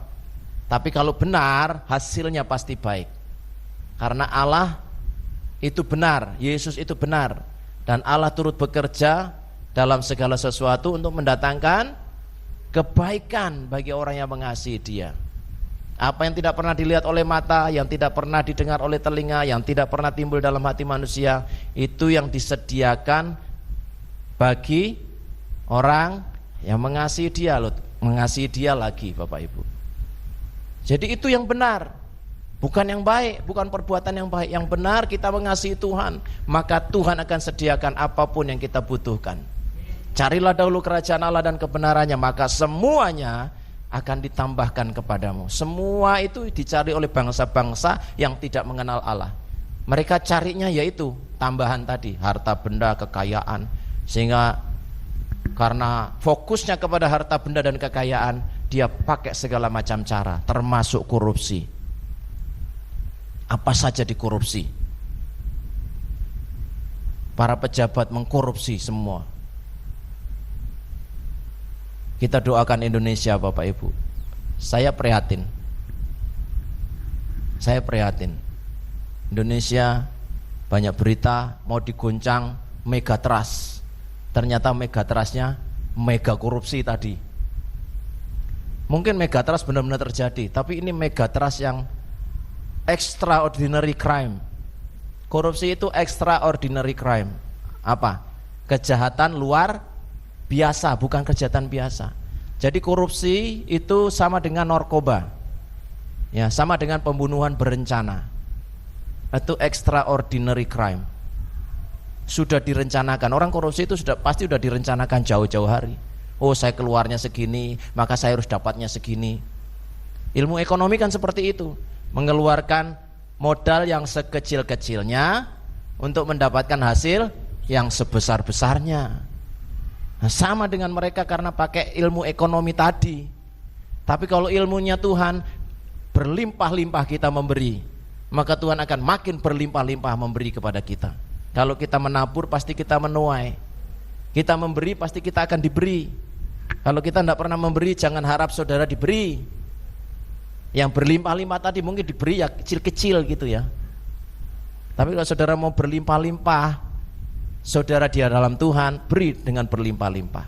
tapi kalau benar hasilnya pasti baik. Karena Allah itu benar, Yesus itu benar, dan Allah turut bekerja dalam segala sesuatu untuk mendatangkan kebaikan bagi orang yang mengasihi Dia. Apa yang tidak pernah dilihat oleh mata, yang tidak pernah didengar oleh telinga, yang tidak pernah timbul dalam hati manusia, itu yang disediakan bagi orang yang mengasihi Dia, loh, mengasihi Dia lagi, Bapak Ibu. Jadi itu yang benar. Bukan yang baik, bukan perbuatan yang baik. Yang benar kita mengasihi Tuhan, maka Tuhan akan sediakan apapun yang kita butuhkan. Carilah dahulu kerajaan Allah dan kebenarannya, maka semuanya akan ditambahkan kepadamu. Semua itu dicari oleh bangsa-bangsa yang tidak mengenal Allah. Mereka carinya yaitu tambahan tadi, harta benda, kekayaan. Sehingga karena fokusnya kepada harta benda dan kekayaan, dia pakai segala macam cara, termasuk korupsi. Apa saja dikorupsi. Para pejabat mengkorupsi semua. Kita doakan Indonesia, Bapak Ibu. Saya prihatin. Indonesia banyak berita mau diguncang megatrust. Ternyata megatrustnya mega korupsi tadi. Mungkin megatrust benar-benar terjadi, tapi ini megatrust yang extraordinary crime. Korupsi itu extraordinary crime. Apa? Kejahatan luar biasa, bukan kejahatan biasa. Jadi korupsi itu sama dengan narkoba. Ya, sama dengan pembunuhan berencana. Itu extraordinary crime. sudah direncanakan. Orang korupsi itu pasti sudah direncanakan jauh-jauh hari. Oh, saya keluarnya segini, maka saya harus dapatnya segini. Ilmu ekonomi kan seperti itu, mengeluarkan modal yang sekecil-kecilnya untuk mendapatkan hasil yang sebesar-besarnya. Nah, sama dengan mereka karena pakai ilmu ekonomi tadi. Tapi kalau ilmunya Tuhan, berlimpah-limpah kita memberi, maka Tuhan akan makin berlimpah-limpah memberi kepada kita. Kalau kita menabur pasti kita menuai, kita memberi pasti kita akan diberi. Kalau kita tidak pernah memberi, jangan harap saudara diberi. Yang berlimpah-limpah tadi mungkin diberi ya kecil-kecil gitu ya. Tapi kalau saudara mau berlimpah-limpah, saudara di dalam Tuhan, beri dengan berlimpah-limpah.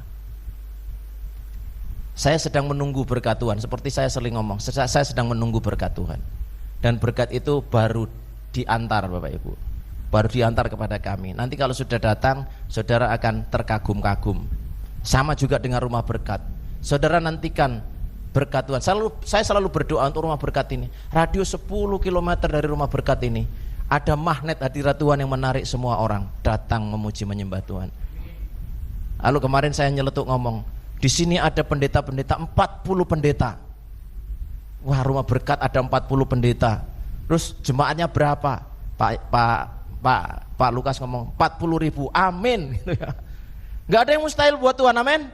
Saya sedang menunggu berkat Tuhan, seperti saya sering ngomong, saya sedang menunggu berkat Tuhan. Dan berkat itu baru diantar Bapak Ibu, baru diantar kepada kami. Nanti kalau sudah datang, saudara akan terkagum-kagum. Sama juga dengan rumah berkat. Saudara nantikan berkat Tuhan. Saya selalu berdoa untuk rumah berkat ini. Radius 10 km dari rumah berkat ini ada magnet hadirat Tuhan yang menarik semua orang datang memuji menyembah Tuhan. Lalu kemarin saya nyeletuk ngomong, di sini ada pendeta-pendeta, 40 pendeta. Wah, rumah berkat ada 40 pendeta. Terus jemaatnya berapa? Pak Lukas ngomong 40.000. Amin gitu ya. Nggak ada yang mustahil buat Tuhan, amin.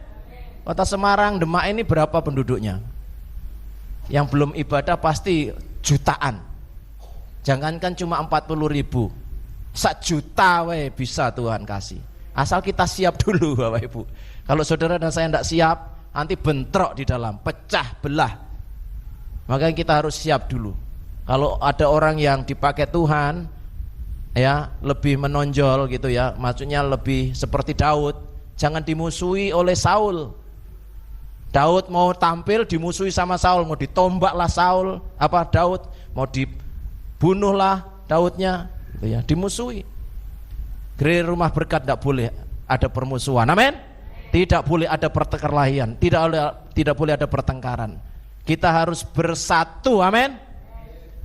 Kota Semarang, Demak ini berapa penduduknya? Yang belum ibadah pasti jutaan. Jangankan cuma 40.000, 1 juta bisa Tuhan kasih. Asal kita siap dulu Bapak Ibu. Kalau saudara dan saya tidak siap, nanti bentrok di dalam, pecah belah. Makanya kita harus siap dulu. Kalau ada orang yang dipakai Tuhan, ya lebih menonjol gitu ya, maksudnya lebih seperti Daud, jangan dimusuhi oleh Saul. Daud mau tampil dimusuhi sama Saul, mau ditombaklah Daud, mau dibunuhlah Daudnya, gitu ya, dimusuhi. Gereja Rumah Berkat tidak boleh ada permusuhan, amin. Tidak boleh ada perkelahian, tidak boleh ada pertengkaran. Kita harus bersatu, amin.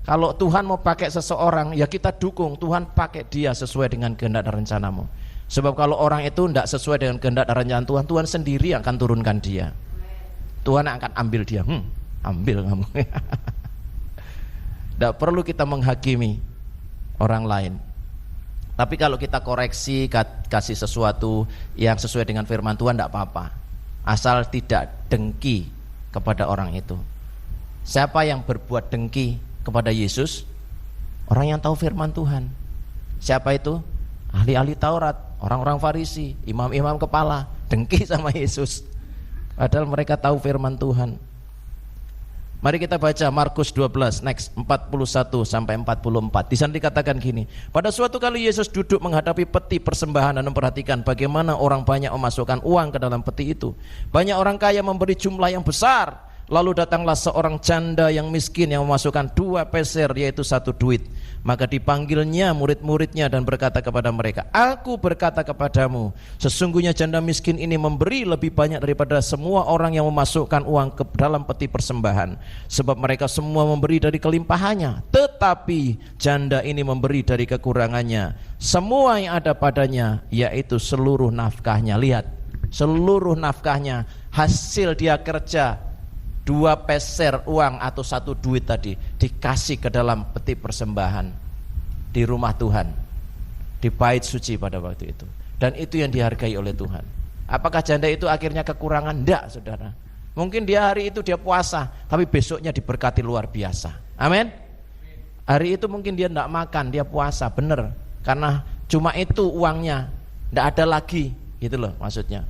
Kalau Tuhan mau pakai seseorang, ya kita dukung, Tuhan pakai dia sesuai dengan kehendak dan rencanamu. Sebab kalau orang itu tidak sesuai dengan kehendak dan rencana Tuhan, Tuhan sendiri akan turunkan dia. Tuhan akan ambil dia, ambil kamu. Tidak perlu kita menghakimi orang lain. Tapi kalau kita koreksi, kasih sesuatu yang sesuai dengan firman Tuhan, tidak apa-apa. Asal tidak dengki kepada orang itu. Siapa yang berbuat dengki kepada Yesus? Orang yang tahu firman Tuhan. Siapa itu? Ahli-ahli Taurat, orang-orang Farisi, imam-imam kepala, dengki sama Yesus. Padahal mereka tahu firman Tuhan. Mari kita baca Markus 12, next 41 sampai 44. Di sana dikatakan gini, pada suatu kali Yesus duduk menghadapi peti persembahan dan memperhatikan bagaimana orang banyak memasukkan uang ke dalam peti itu. Banyak orang kaya memberi jumlah yang besar. Lalu datanglah seorang janda yang miskin yang memasukkan 2 peser, yaitu 1 duit. Maka dipanggilnya murid-muridnya dan berkata kepada mereka, aku berkata kepadamu, sesungguhnya janda miskin ini memberi lebih banyak daripada semua orang yang memasukkan uang ke dalam peti persembahan. Sebab mereka semua memberi dari kelimpahannya, tetapi janda ini memberi dari kekurangannya, semua yang ada padanya, yaitu seluruh nafkahnya. Lihat, seluruh nafkahnya, hasil dia kerja, 2 peser uang atau 1 duit tadi dikasih ke dalam peti persembahan di rumah Tuhan, di bait suci pada waktu itu. Dan itu yang dihargai oleh Tuhan. Apakah janda itu akhirnya kekurangan? Tidak, saudara. Mungkin dia hari itu dia puasa, tapi besoknya diberkati luar biasa, amin. Hari itu mungkin dia tidak makan, dia puasa, benar, karena cuma itu uangnya, tidak ada lagi, gitu loh maksudnya.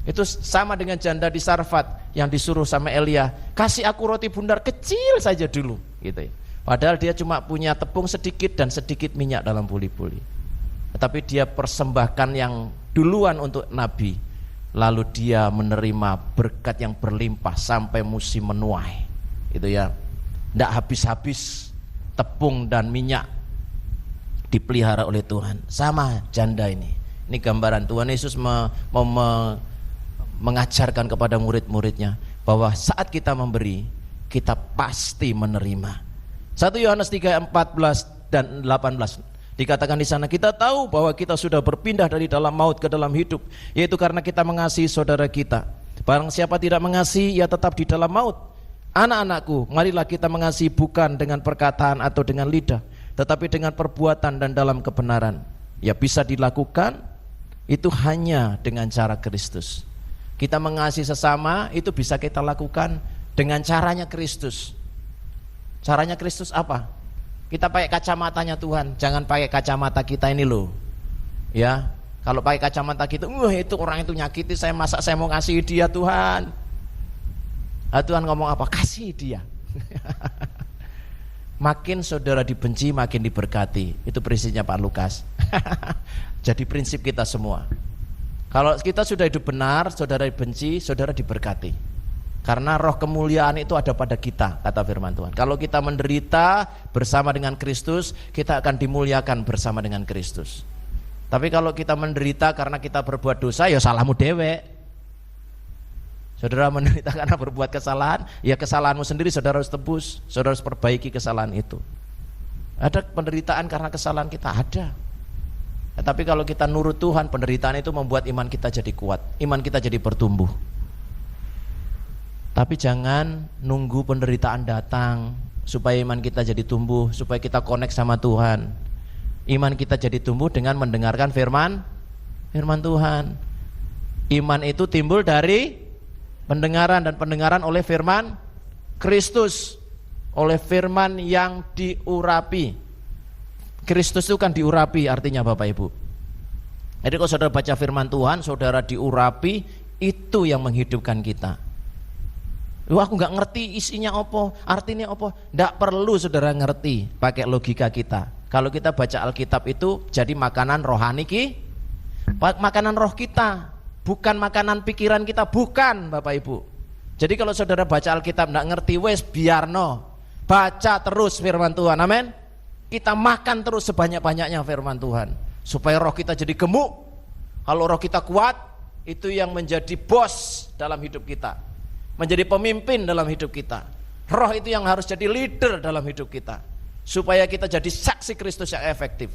Itu sama dengan janda di Sarfat yang disuruh sama Elia, kasih aku roti bundar kecil saja dulu, gitu ya. Padahal dia cuma punya tepung sedikit dan sedikit minyak dalam buli-buli. Tetapi dia persembahkan yang duluan untuk Nabi, lalu dia menerima berkat yang berlimpah sampai musim menuai, itu ya. Tidak habis-habis tepung dan minyak dipelihara oleh Tuhan. Sama janda ini. Ini gambaran Tuhan Yesus mengajarkan kepada murid-muridnya bahwa saat kita memberi, kita pasti menerima. 1 Yohanes 3:14 dan 18. Dikatakan di sana, kita tahu bahwa kita sudah berpindah dari dalam maut ke dalam hidup, yaitu karena kita mengasihi saudara kita. Barang siapa tidak mengasihi, ia tetap di dalam maut. Anak-anakku, marilah kita mengasihi bukan dengan perkataan atau dengan lidah, tetapi dengan perbuatan dan dalam kebenaran. Ya, bisa dilakukan itu hanya dengan cara Kristus. Kita mengasihi sesama itu bisa kita lakukan dengan caranya Kristus. Caranya Kristus apa? Kita pakai kacamatanya Tuhan, jangan pakai kacamata kita ini loh. Ya, kalau pakai kacamata kita, itu orang itu nyakiti saya, masa saya mau kasih dia Tuhan? Nah, Tuhan ngomong apa? Kasih dia. Makin saudara dibenci, makin diberkati. Itu prinsipnya Pak Lukas. Jadi prinsip kita semua. Kalau kita sudah hidup benar, saudara dibenci, saudara diberkati. Karena roh kemuliaan itu ada pada kita, kata firman Tuhan. Kalau kita menderita bersama dengan Kristus, kita akan dimuliakan bersama dengan Kristus. Tapi kalau kita menderita karena kita berbuat dosa, ya salahmu dewek. Saudara menderita karena berbuat kesalahan, ya kesalahanmu sendiri, saudara harus tebus, saudara harus perbaiki kesalahan itu. Ada penderitaan karena kesalahan kita, ada. Tapi kalau kita nurut Tuhan, penderitaan itu membuat iman kita jadi kuat, iman kita jadi bertumbuh. Tapi jangan nunggu penderitaan datang supaya iman kita jadi tumbuh, supaya kita connect sama Tuhan. Iman kita jadi tumbuh dengan mendengarkan firman Tuhan. Iman itu timbul dari pendengaran, dan pendengaran oleh firman Kristus, oleh firman yang diurapi. Kristus itu kan diurapi artinya Bapak Ibu. Jadi kalau saudara baca firman Tuhan, saudara diurapi, itu yang menghidupkan kita. Aku nggak ngerti isinya apa, artinya apa. Nggak perlu saudara ngerti pakai logika kita. Kalau kita baca Alkitab itu jadi makanan rohani makanan roh kita, bukan makanan pikiran kita, bukan Bapak Ibu. Jadi kalau saudara baca Alkitab nggak ngerti, wes biarno, baca terus firman Tuhan, amin. Kita makan terus sebanyak-banyaknya firman Tuhan, supaya roh kita jadi gemuk. Kalau roh kita kuat, itu yang menjadi bos dalam hidup kita, menjadi pemimpin dalam hidup kita. Roh itu yang harus jadi leader dalam hidup kita, supaya kita jadi saksi Kristus yang efektif.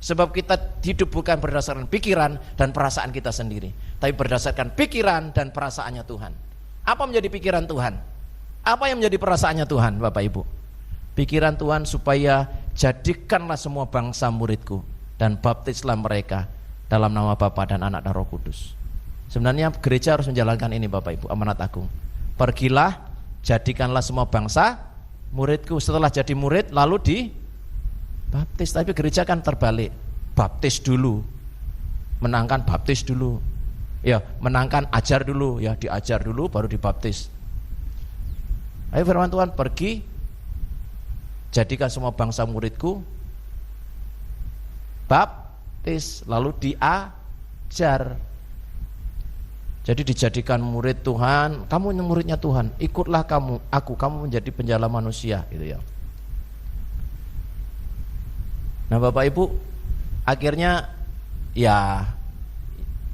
Sebab kita hidup bukan berdasarkan pikiran dan perasaan kita sendiri, tapi berdasarkan pikiran dan perasaannya Tuhan. Apa menjadi pikiran Tuhan? Apa yang menjadi perasaannya Tuhan, Bapak Ibu? Pikiran Tuhan supaya jadikanlah semua bangsa muridku, dan baptislah mereka dalam nama Bapa dan Anak dan Roh Kudus. Sebenarnya gereja harus menjalankan ini Bapak Ibu, amanat agung. Pergilah, jadikanlah semua bangsa muridku. Setelah jadi murid lalu dibaptis. Tapi gereja kan terbalik, baptis dulu, menangkan baptis dulu, ya menangkan ajar dulu, ya diajar dulu baru dibaptis. Ayo firman Tuhan, pergi, jadikan semua bangsa muridku, baptis, lalu diajar. Jadi dijadikan murid Tuhan, kamu muridnya Tuhan, ikutlah kamu menjadi penjala manusia, gitu ya. Nah Bapak Ibu, akhirnya ya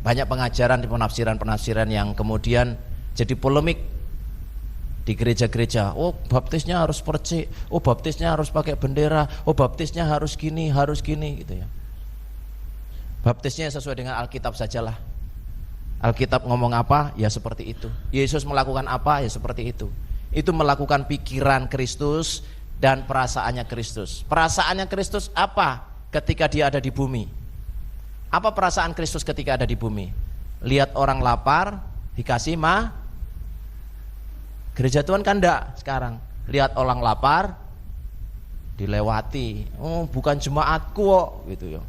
banyak pengajaran, penafsiran yang kemudian jadi polemik di gereja-gereja. Oh baptisnya harus percik, oh baptisnya harus pakai bendera, oh baptisnya harus gini, gitu ya. Baptisnya sesuai dengan Alkitab sajalah. Alkitab ngomong apa, ya seperti itu. Yesus melakukan apa, ya seperti itu. Itu melakukan pikiran Kristus dan perasaannya Kristus. Perasaannya Kristus apa ketika dia ada di bumi? Apa perasaan Kristus ketika ada di bumi? Lihat orang lapar, dikasih Gereja Tuhan kan enggak sekarang. Lihat orang lapar, dilewati. Oh bukan jemaatku kok, gitu ya.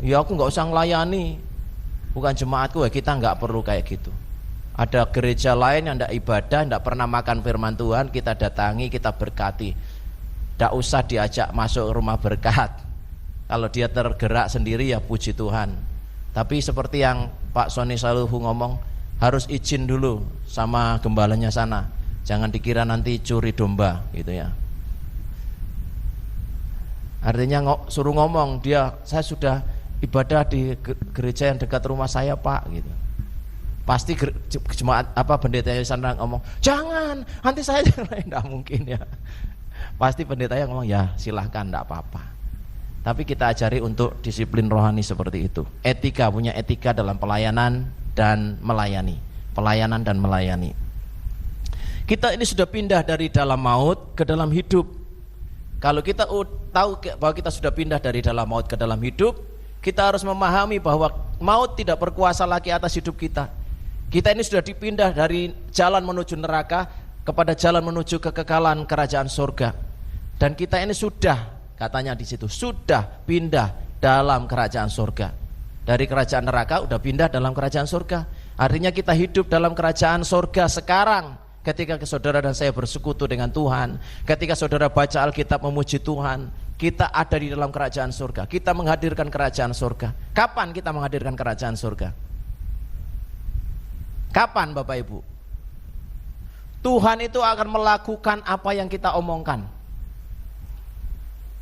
Ya aku nggak usah ngelayani. Bukan jemaatku, ya kita nggak perlu kayak gitu. Ada gereja lain yang ndak ibadah, ndak pernah makan firman Tuhan, kita datangi, kita berkati. Ndak usah diajak masuk rumah berkat. Kalau dia tergerak sendiri ya puji Tuhan. Tapi seperti yang Pak Sony Saluhu ngomong, harus izin dulu sama gembalanya sana. Jangan dikira nanti curi domba, gitu ya. Artinya suruh ngomong dia, saya sudah ibadah di gereja yang dekat rumah saya Pak, gitu. Pasti jemaat pendetanya sana ngomong jangan, nanti saya tidak mungkin ya. Pasti pendetanya ngomong ya silahkan, tidak apa-apa. tapi kita ajari untuk disiplin rohani seperti itu. Etika, punya etika dalam pelayanan dan melayani. Pelayanan dan melayani. Kita ini sudah pindah dari dalam maut ke dalam hidup. Kalau kita tahu bahwa kita sudah pindah dari dalam maut ke dalam hidup, kita harus memahami bahwa maut tidak berkuasa lagi atas hidup kita. Kita ini sudah dipindah dari jalan menuju neraka kepada jalan menuju kekekalan kerajaan surga. Dan kita ini sudah, katanya di situ, sudah pindah dalam kerajaan surga. Dari kerajaan neraka udah pindah dalam kerajaan surga. Artinya kita hidup dalam kerajaan surga sekarang. Ketika saudara dan saya bersekutu dengan Tuhan, ketika saudara baca Alkitab memuji Tuhan, kita ada di dalam kerajaan surga. Kita menghadirkan kerajaan surga. Kapan kita menghadirkan kerajaan surga? Kapan Bapak Ibu? Tuhan itu akan melakukan apa yang kita omongkan.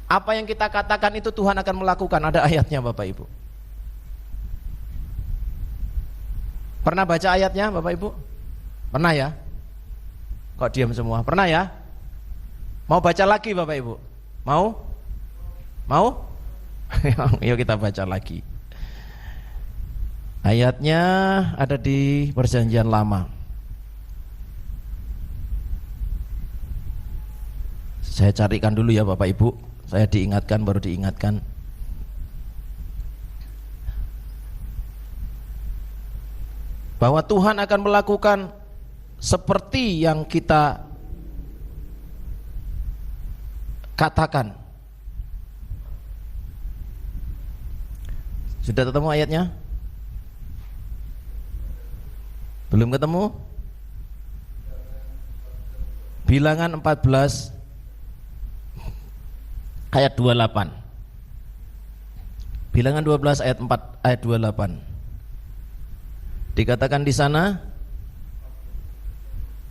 Apa yang kita katakan itu Tuhan akan melakukan. Ada ayatnya Bapak Ibu. Pernah baca ayatnya Bapak Ibu? Pernah ya? Kok diam semua? Pernah ya? Mau baca lagi Bapak Ibu? Mau? Mau? Yuk kita baca lagi. Ayatnya ada di Perjanjian Lama. Saya carikan dulu ya Bapak Ibu. Saya diingatkan, baru diingatkan. Bahwa Tuhan akan melakukan seperti yang kita katakan. Sudah ketemu ayatnya? Belum ketemu? Bilangan 14 ayat 28. Bilangan 12 ayat 4 ayat 28. Dikatakan di sana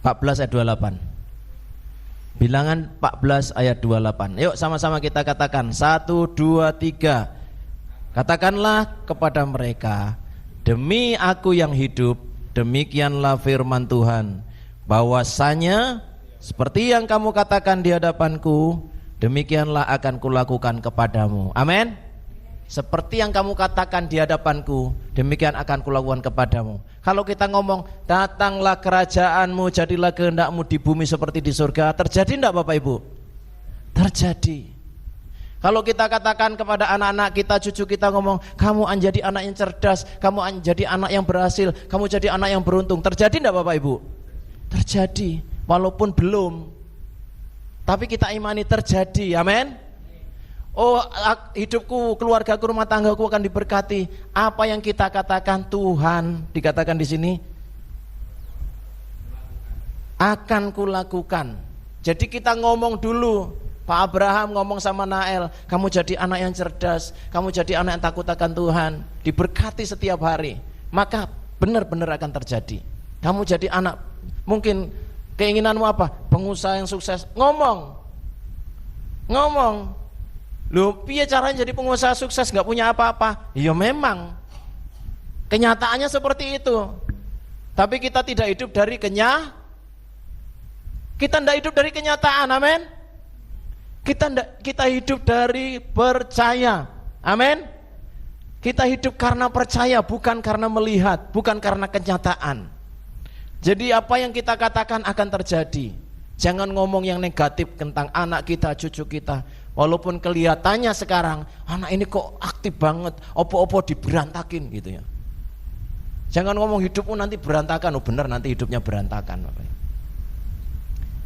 14 ayat 28. Bilangan 14 ayat 28. Yuk sama-sama kita katakan 1, 2, 3. Katakanlah kepada mereka, demi aku yang hidup, demikianlah firman Tuhan, bahwasanya seperti yang kamu katakan di hadapanku, demikianlah akan kulakukan kepadamu. Amin. Seperti yang kamu katakan di hadapanku, demikian akan kulakukan kepadamu. Kalau kita ngomong, datanglah kerajaanmu, jadilah kehendakmu di bumi seperti di surga, terjadi enggak Bapak Ibu? Terjadi. Kalau kita katakan kepada anak-anak kita, cucu kita ngomong, kamu jadi anak yang cerdas, kamu jadi anak yang berhasil, kamu jadi anak yang beruntung, terjadi enggak Bapak Ibu? Terjadi, walaupun belum. Tapi kita imani terjadi, amin. Oh, hidupku, keluargaku, rumah tanggaku akan diberkati. Apa yang kita katakan Tuhan, dikatakan di sini, akan kulakukan. Jadi kita ngomong dulu. Pak Abraham ngomong sama Nael, kamu jadi anak yang cerdas, kamu jadi anak yang takut akan Tuhan, diberkati setiap hari. Maka benar-benar akan terjadi. Kamu jadi anak, mungkin keinginanmu apa? Pengusaha yang sukses. Ngomong. Loh, piye caranya jadi pengusaha sukses nggak punya apa-apa? Ya memang kenyataannya seperti itu. Tapi kita tidak hidup dari kita tidak hidup dari kenyataan, amin. Kita hidup dari percaya, amin. Kita hidup karena percaya, bukan karena melihat, bukan karena kenyataan. Jadi apa yang kita katakan akan terjadi. Jangan ngomong yang negatif tentang anak kita, cucu kita. Walaupun kelihatannya sekarang anak ini kok aktif banget, opo-opo diberantakin gitu ya. Jangan ngomong hidupmu nanti berantakan. Oh benar, nanti hidupnya berantakan.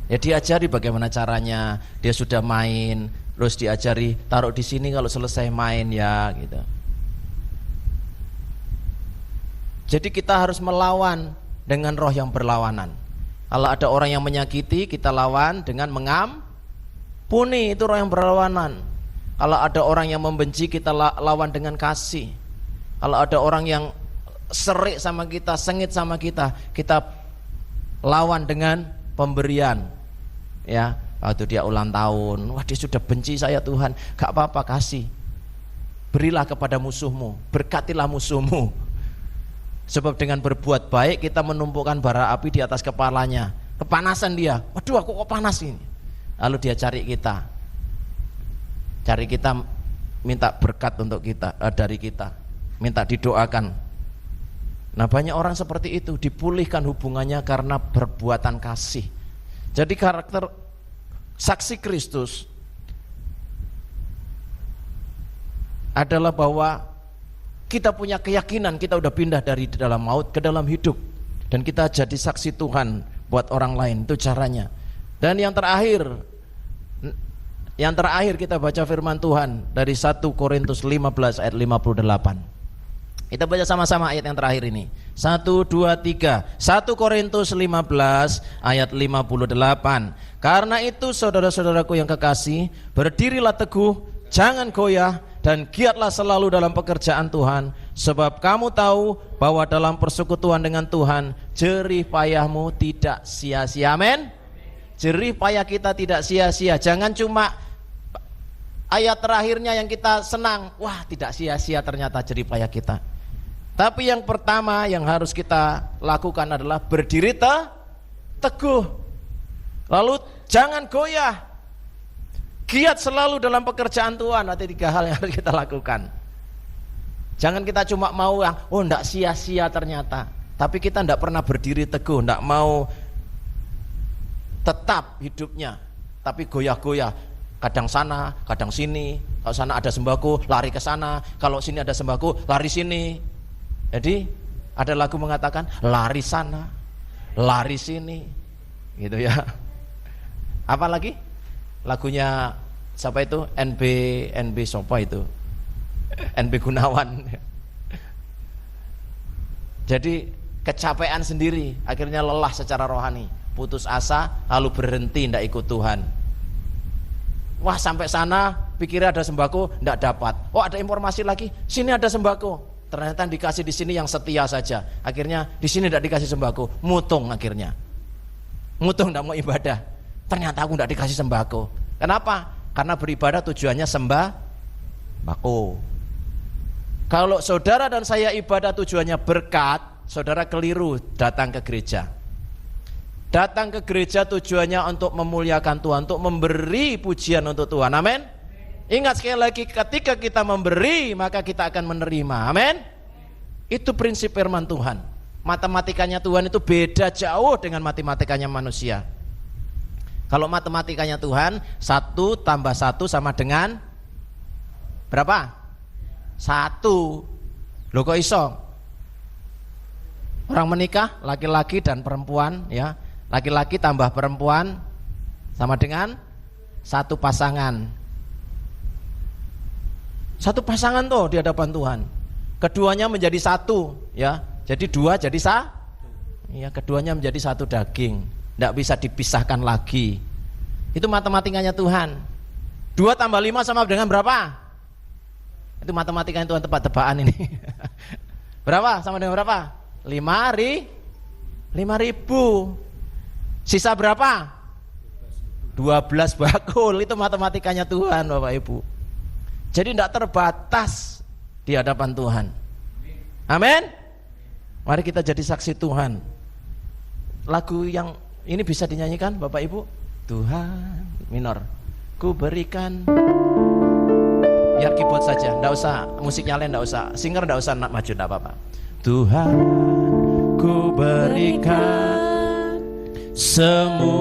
Ya diajari bagaimana caranya. Dia sudah main, terus diajari taruh di sini kalau selesai main ya gitu. Jadi kita harus melawan dengan roh yang berlawanan. Kalau ada orang yang menyakiti, kita lawan dengan mengampuni, itu roh yang berlawanan. Kalau ada orang yang membenci, kita lawan dengan kasih. Kalau ada orang yang serik sama kita, sengit sama kita lawan dengan pemberian. Ya, waktu dia ulang tahun, wah dia sudah benci saya Tuhan, gak apa-apa, kasih. Berilah kepada musuhmu, berkatilah musuhmu. Sebab dengan berbuat baik kita menumpukan bara api di atas kepalanya. Kepanasan dia, waduh aku kok panas ini. Lalu dia cari kita minta berkat untuk kita, dari kita, minta didoakan. Nah, banyak orang seperti itu, dipulihkan hubungannya karena perbuatan kasih. Jadi karakter saksi Kristus adalah bahwa kita punya keyakinan kita udah pindah dari dalam maut ke dalam hidup, dan kita jadi saksi Tuhan buat orang lain. Itu caranya. Dan yang terakhir kita baca firman Tuhan dari 1 Korintus 15 ayat 58. Kita baca sama-sama ayat yang terakhir ini. 1, 2, 3. 1 Korintus 15 ayat 58. Karena itu saudara-saudaraku yang kekasih, berdirilah teguh, jangan goyah, dan giatlah selalu dalam pekerjaan Tuhan, sebab kamu tahu bahwa dalam persekutuan dengan Tuhan jerih payahmu tidak sia-sia. Amin. Jerih payah kita tidak sia-sia. Jangan cuma ayat terakhirnya yang kita senang, wah tidak sia-sia ternyata jerih payah kita. Tapi yang pertama yang harus kita lakukan adalah berdiri teguh, lalu jangan goyah, giat selalu dalam pekerjaan Tuhan. Ada 3 hal yang harus kita lakukan. Jangan kita cuma mau yang enggak sia-sia ternyata, tapi kita enggak pernah berdiri teguh, enggak mau tetap hidupnya, tapi goyah-goyah, kadang sana, kadang sini. Kalau sana ada sembako, lari ke sana. Kalau sini ada sembako, lari sini. Jadi ada lagu mengatakan lari sana, lari sini, gitu ya. Apa lagi? Lagunya siapa itu? NB siapa itu? NB Gunawan. Jadi kecapean sendiri, akhirnya lelah secara rohani, putus asa, lalu berhenti, tidak ikut Tuhan. Wah, sampai sana pikirnya ada sembako, tidak dapat. Oh, ada informasi lagi, sini ada sembako. Ternyata dikasih di sini yang setia saja. Akhirnya di sini tidak dikasih sembako, mutung akhirnya. Mutung, tidak mau ibadah. Ternyata aku tidak dikasih sembako. Kenapa? Karena beribadah tujuannya sembako. Kalau saudara dan saya ibadah tujuannya berkat, saudara keliru datang ke gereja. Datang ke gereja tujuannya untuk memuliakan Tuhan, untuk memberi pujian untuk Tuhan. Amin. Ingat sekali lagi, ketika kita memberi maka kita akan menerima. Amin. Itu prinsip firman Tuhan. Matematikanya Tuhan itu beda jauh dengan matematikanya manusia. Kalau matematikanya Tuhan, 1 tambah 1 sama dengan berapa? 1. Loh kok iso? Orang menikah, laki-laki dan perempuan, ya. Laki-laki tambah perempuan sama dengan 1 pasangan. 1 pasangan tuh di hadapan Tuhan. Keduanya menjadi 1, ya. Jadi 2 jadi 1. Ya, keduanya menjadi 1 daging. Tidak bisa dipisahkan lagi. Itu matematikanya Tuhan. 2 tambah 5 sama dengan berapa? Itu matematikanya Tuhan, tebak-tebakan ini. Berapa? Sama dengan berapa? 5.000. Sisa berapa? 12 bakul. Itu matematikanya Tuhan, Bapak Ibu. Jadi tidak terbatas di hadapan Tuhan. Amin. Mari kita jadi saksi Tuhan. Lagu yang ini bisa dinyanyikan Bapak Ibu? Tuhan, minor, ku berikan. Biar keyboard saja, tidak usah musiknya lain, tidak usah singer, tidak usah nak maju, tidak apa-apa. Tuhan, ku berikan semuanya,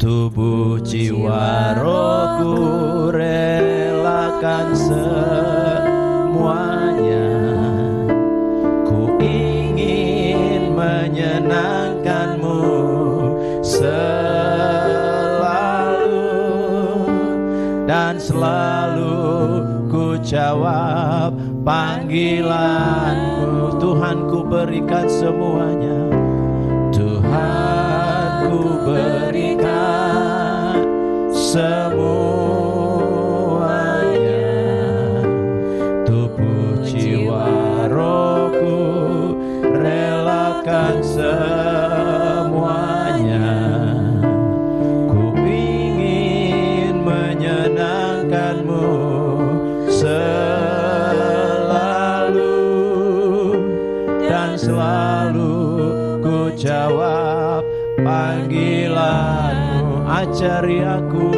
tubuh jiwa rohku relakan semuanya. Ku ingin menyenangkanmu selalu, dan selalu ku jawab panggilanmu. Tuhan, ku berikan semuanya. Tuhan, ku berikan semuanya, tubuh jiwa rohku relakan semuanya. Ku ingin menyenangkanmu selalu, dan selalu ku jawab panggilanmu. Ajari aku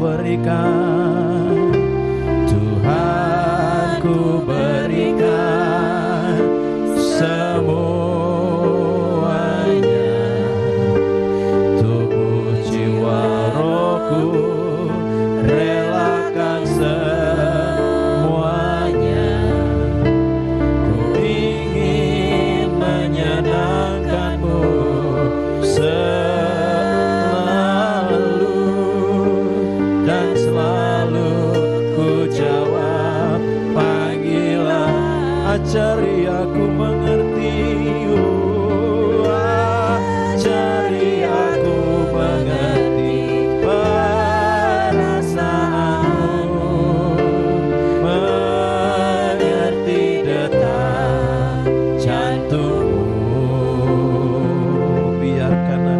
berikan, Tuhan ku berikan semuanya, tubuh jiwa rohku relakan semuanya. Ku ingin menyenangkanmu selalu, dan selalu ku jawab panggilan, ajari aku mengerti, ajari aku mengerti perasaanmu, mengerti detak jantungmu. Biarkan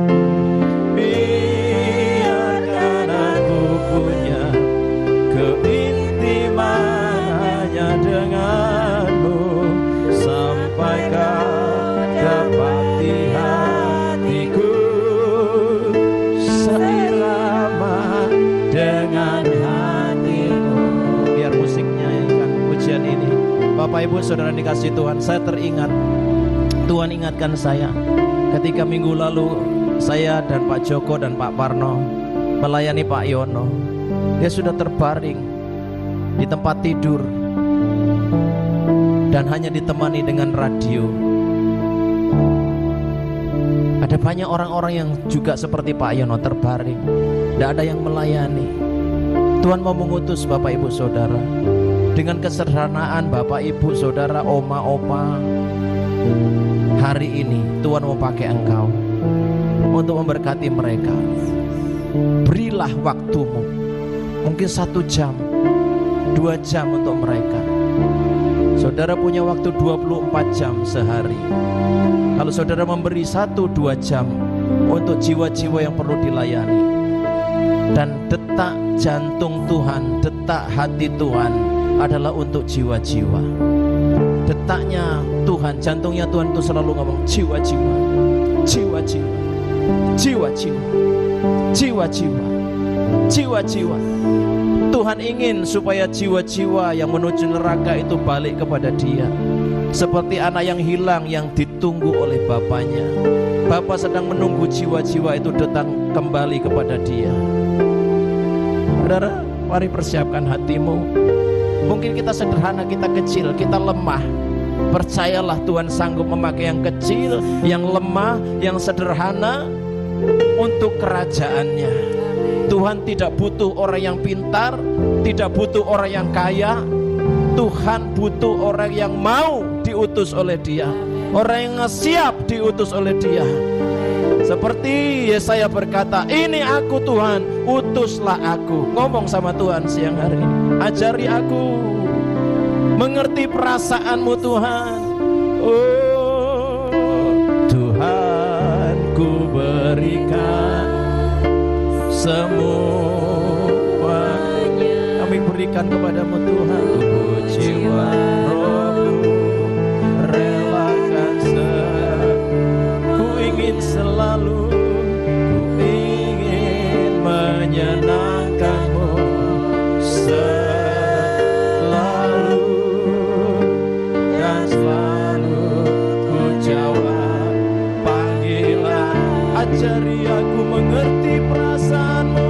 aku punya keintiman hanya denganmu, sampai kau dapati hatiku seirama dengan hatimu. Biar musiknya kan pujian ini. Bapak Ibu Saudara dikasih Tuhan, saya teringat Tuhan ingatkan saya ketika minggu lalu saya dan Pak Joko dan Pak Parno melayani Pak Yono. Dia sudah terbaring di tempat tidur dan hanya ditemani dengan radio. Ada banyak orang-orang yang juga seperti Pak Yono terbaring, tidak ada yang melayani. Tuhan mau mengutus Bapak Ibu Saudara dengan kesederhanaan Bapak Ibu Saudara, oma opa. Hari ini Tuhan mau pakai engkau untuk memberkati mereka. Berilah waktumu, mungkin 1 jam, 2 jam untuk mereka. Saudara punya waktu 24 jam sehari. Kalau saudara memberi 1-2 jam untuk jiwa-jiwa yang perlu dilayani, dan detak jantung Tuhan, detak hati Tuhan adalah untuk jiwa-jiwa. Detaknya Tuhan, jantungnya Tuhan itu selalu ngomong jiwa-jiwa, jiwa-jiwa, jiwa-jiwa, jiwa-jiwa, jiwa-jiwa. Tuhan ingin supaya jiwa-jiwa yang menuju neraka itu balik kepada Dia, seperti anak yang hilang yang ditunggu oleh bapaknya. Bapa sedang menunggu jiwa-jiwa itu datang kembali kepada Dia. Saudara, mari persiapkan hatimu. Mungkin kita sederhana, kita kecil, kita lemah. Percayalah Tuhan sanggup memakai yang kecil, yang lemah, yang sederhana untuk kerajaannya. Tuhan tidak butuh orang yang pintar, tidak butuh orang yang kaya. Tuhan butuh orang yang mau diutus oleh Dia, orang yang siap diutus oleh Dia. Seperti Yesaya berkata, ini aku Tuhan, utuslah aku. Ngomong sama Tuhan siang hari ini, ajari aku mengerti perasaanmu Tuhan. Oh Tuhan, ku berikan semuanya, kami berikan kepadamu Tuhan. Tubuh jiwa rohku relakan ku ingin selalu, ku ingin menyenangkanmu selalu, dan selalu ku jawab panggilan, ajari aku mengerti perasaanmu,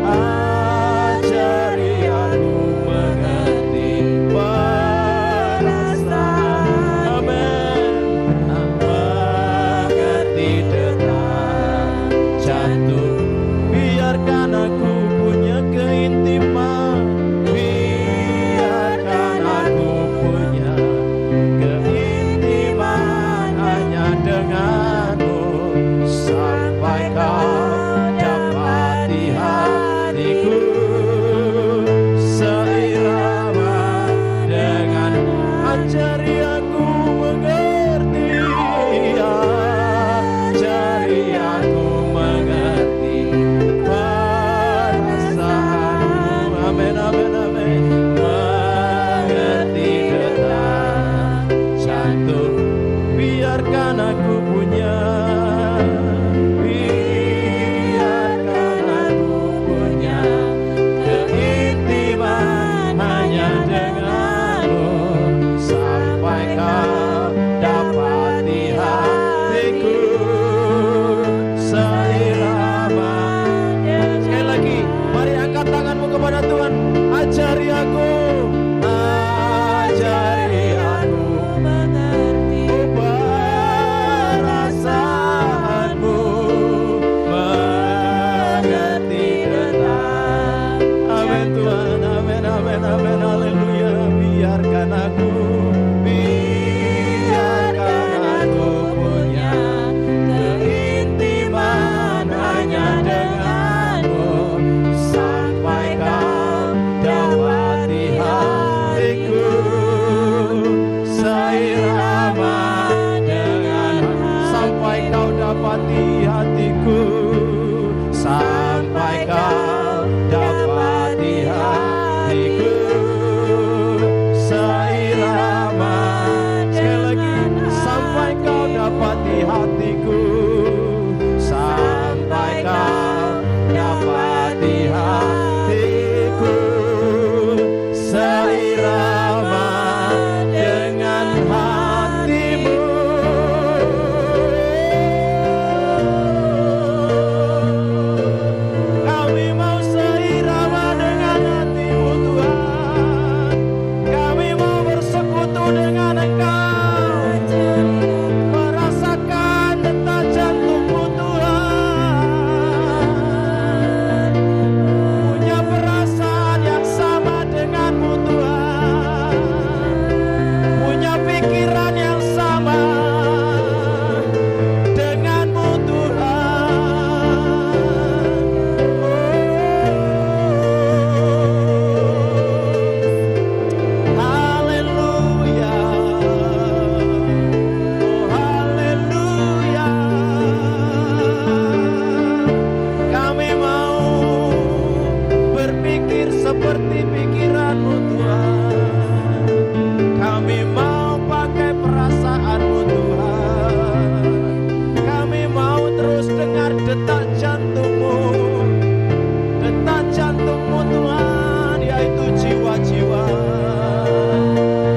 ajari aku mengerti perasaan. Amin. Mengerti detak jantung, biarkan aku punya keintiman, biarkan aku punya keintiman hanya denganmu, sampai kau dapati hatiku seirama dengan, ajari aku mengerti, ajari aku mengerti perasaanmu. Amin, amin, amin. Mengerti detak jantung, biarkan aku punya, biarkan aku punya irama dengan sampai kau dapati hatiku, sampai kau dapati hatiku, seirama. Sekali lagi, sampai kau dapati hatiku, sampai kau dapati hatiku, seirama dengan hatimu. Kami mau seirama dengan hatimu Tuhan, kami mau bersekutu dengan Engkau, merasakan detak jantungmu Tuhan, punya perasaan yang sama denganmu Tuhan, punya pikiran yang sama denganmu Tuhan. Haleluya, oh haleluya. Kami mau berpikir seperti pikiran-Mu Tuhan, kami mau pakai perasaan-Mu Tuhan, kami mau terus dengar detak jantung-Mu, detak jantung-Mu Tuhan, yaitu jiwa-jiwa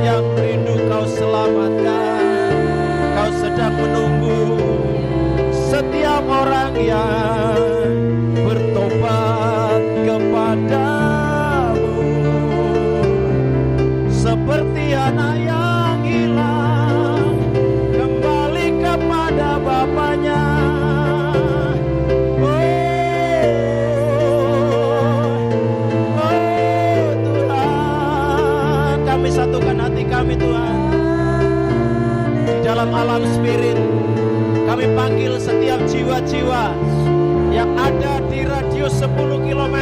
yang rindu Kau selamatkan. Kau sedang menunggu setiap orang yang bertobat kepadamu, seperti anak yang hilang kembali kepada bapaknya. Oh Tuhan, kami satukan hati kami Tuhan. Di dalam alam spirit, kami panggil setiap jiwa-jiwa yang ada di radius 10 km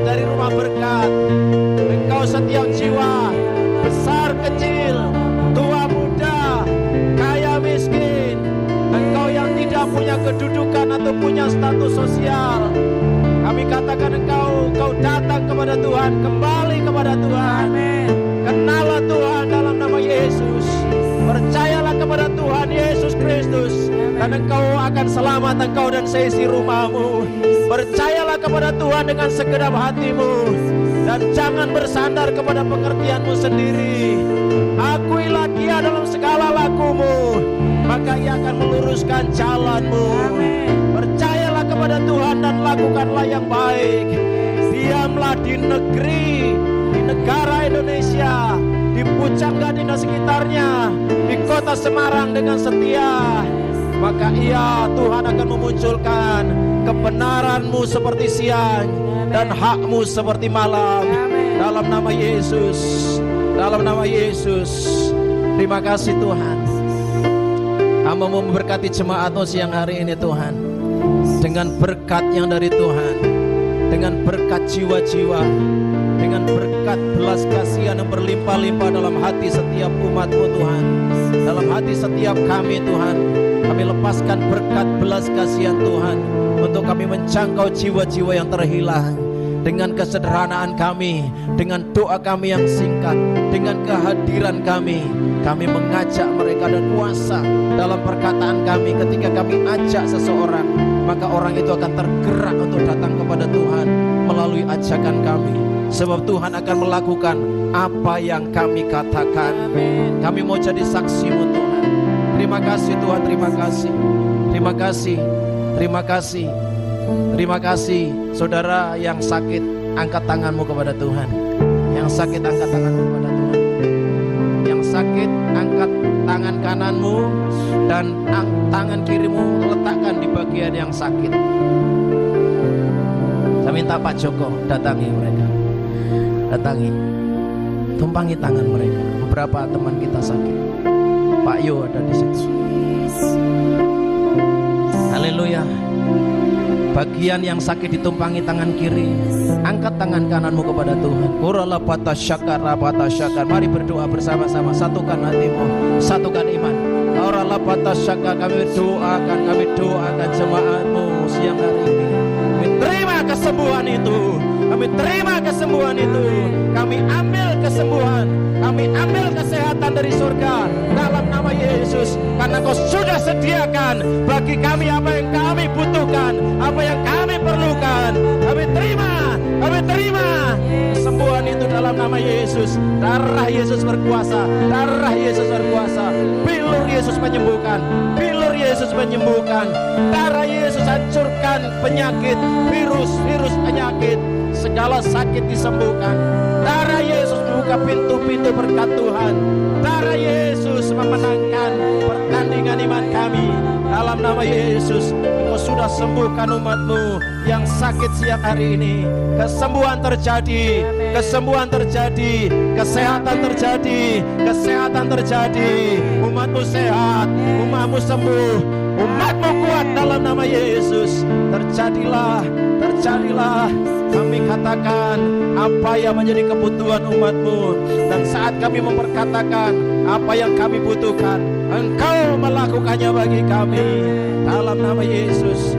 dari rumah berkat. Engkau setiap jiwa, besar kecil, tua muda, kaya miskin, engkau yang tidak punya kedudukan atau punya status sosial, kami katakan engkau datang kepada Tuhan, kembali kepada Tuhan. Kenallah Tuhan dalam nama Yesus. Percayalah kepada Tuhan Yesus Kristus, dan engkau akan selamat, engkau dan seisi rumahmu. Percayalah kepada Tuhan dengan segenap hatimu, dan jangan bersandar kepada pengertianmu sendiri. Akuilah Dia dalam segala lakumu, maka Ia akan meluruskan jalanmu. Percayalah kepada Tuhan dan lakukanlah yang baik. Diamlah di negara Indonesia, di Pucangga dan sekitarnya, di kota Semarang dengan setia, maka Ia Tuhan akan memunculkan kebenaran-Mu seperti siang dan hak-Mu seperti malam. Dalam nama Yesus, dalam nama Yesus. Terima kasih Tuhan. Hamba mau memberkati jemaat-Mu siang hari ini Tuhan, dengan berkat yang dari Tuhan, dengan berkat jiwa-jiwa, dengan berkat belas kasihan yang berlimpah-limpah dalam hati setiap umat-Mu Tuhan, dalam hati setiap kami Tuhan. Kami lepaskan berkat belas kasihan Tuhan untuk kami menjangkau jiwa-jiwa yang terhilang. Dengan kesederhanaan kami, dengan doa kami yang singkat, dengan kehadiran kami mengajak mereka, dan kuasa dalam perkataan kami. Ketika kami ajak seseorang, maka orang itu akan tergerak untuk datang kepada Tuhan melalui ajakan kami. Sebab Tuhan akan melakukan apa yang kami katakan. Kami mau jadi saksi-Mu Tuhan. Terima kasih Tuhan, terima kasih. Terima kasih, terima kasih. Terima kasih. Saudara yang sakit, angkat tanganmu kepada Tuhan. Yang sakit, angkat tanganmu kepada Tuhan. Yang sakit, angkat tangan kananmu, dan tangan kirimu letakkan di bagian yang sakit. Saya minta Pak Joko datangi mereka. Datangi, tumpangi tangan mereka. Beberapa teman kita sakit. Pak Yo ada di situ. Haleluya. Bagian yang sakit ditumpangi tangan kiri, angkat tangan kananmu kepada Tuhan. Kurala patah syakar. Mari berdoa bersama-sama. Satukan hatimu, satukan iman. Rapatasaka, kami doakan jemaatmu siang hari ini. Kami terima kesembuhan itu. Kami terima kesembuhan itu. Kami ambil kesembuhan. Kami ambil kesehatan dari surga dalam nama Yesus. Karena Kau sudah sediakan bagi kami apa yang kami butuhkan, apa yang kami perlukan. Kami terima kesembuhan itu dalam nama Yesus. Darah Yesus berkuasa. Darah Yesus berkuasa. Bilur Yesus menyembuhkan. Bilur Yesus menyembuhkan. Darah Yesus hancurkan penyakit, virus penyakit. Segala sakit disembuhkan. Darah Yesus membuka pintu-pintu berkat Tuhan. Darah Yesus memenangkan pertandingan iman kami. Dalam nama Yesus, Engkau sudah sembuhkan umat-Mu yang sakit siang hari ini. Kesembuhan terjadi, kesembuhan terjadi, kesehatan terjadi, kesehatan terjadi. Umat-Mu sehat, umat-Mu sembuh, umat-Mu kuat dalam nama Yesus. Terjadilah, terjadilah. Kami katakan apa yang menjadi kebutuhan umat-Mu. Dan saat kami memperkatakan apa yang kami butuhkan, Engkau melakukannya bagi kami. Dalam nama Yesus,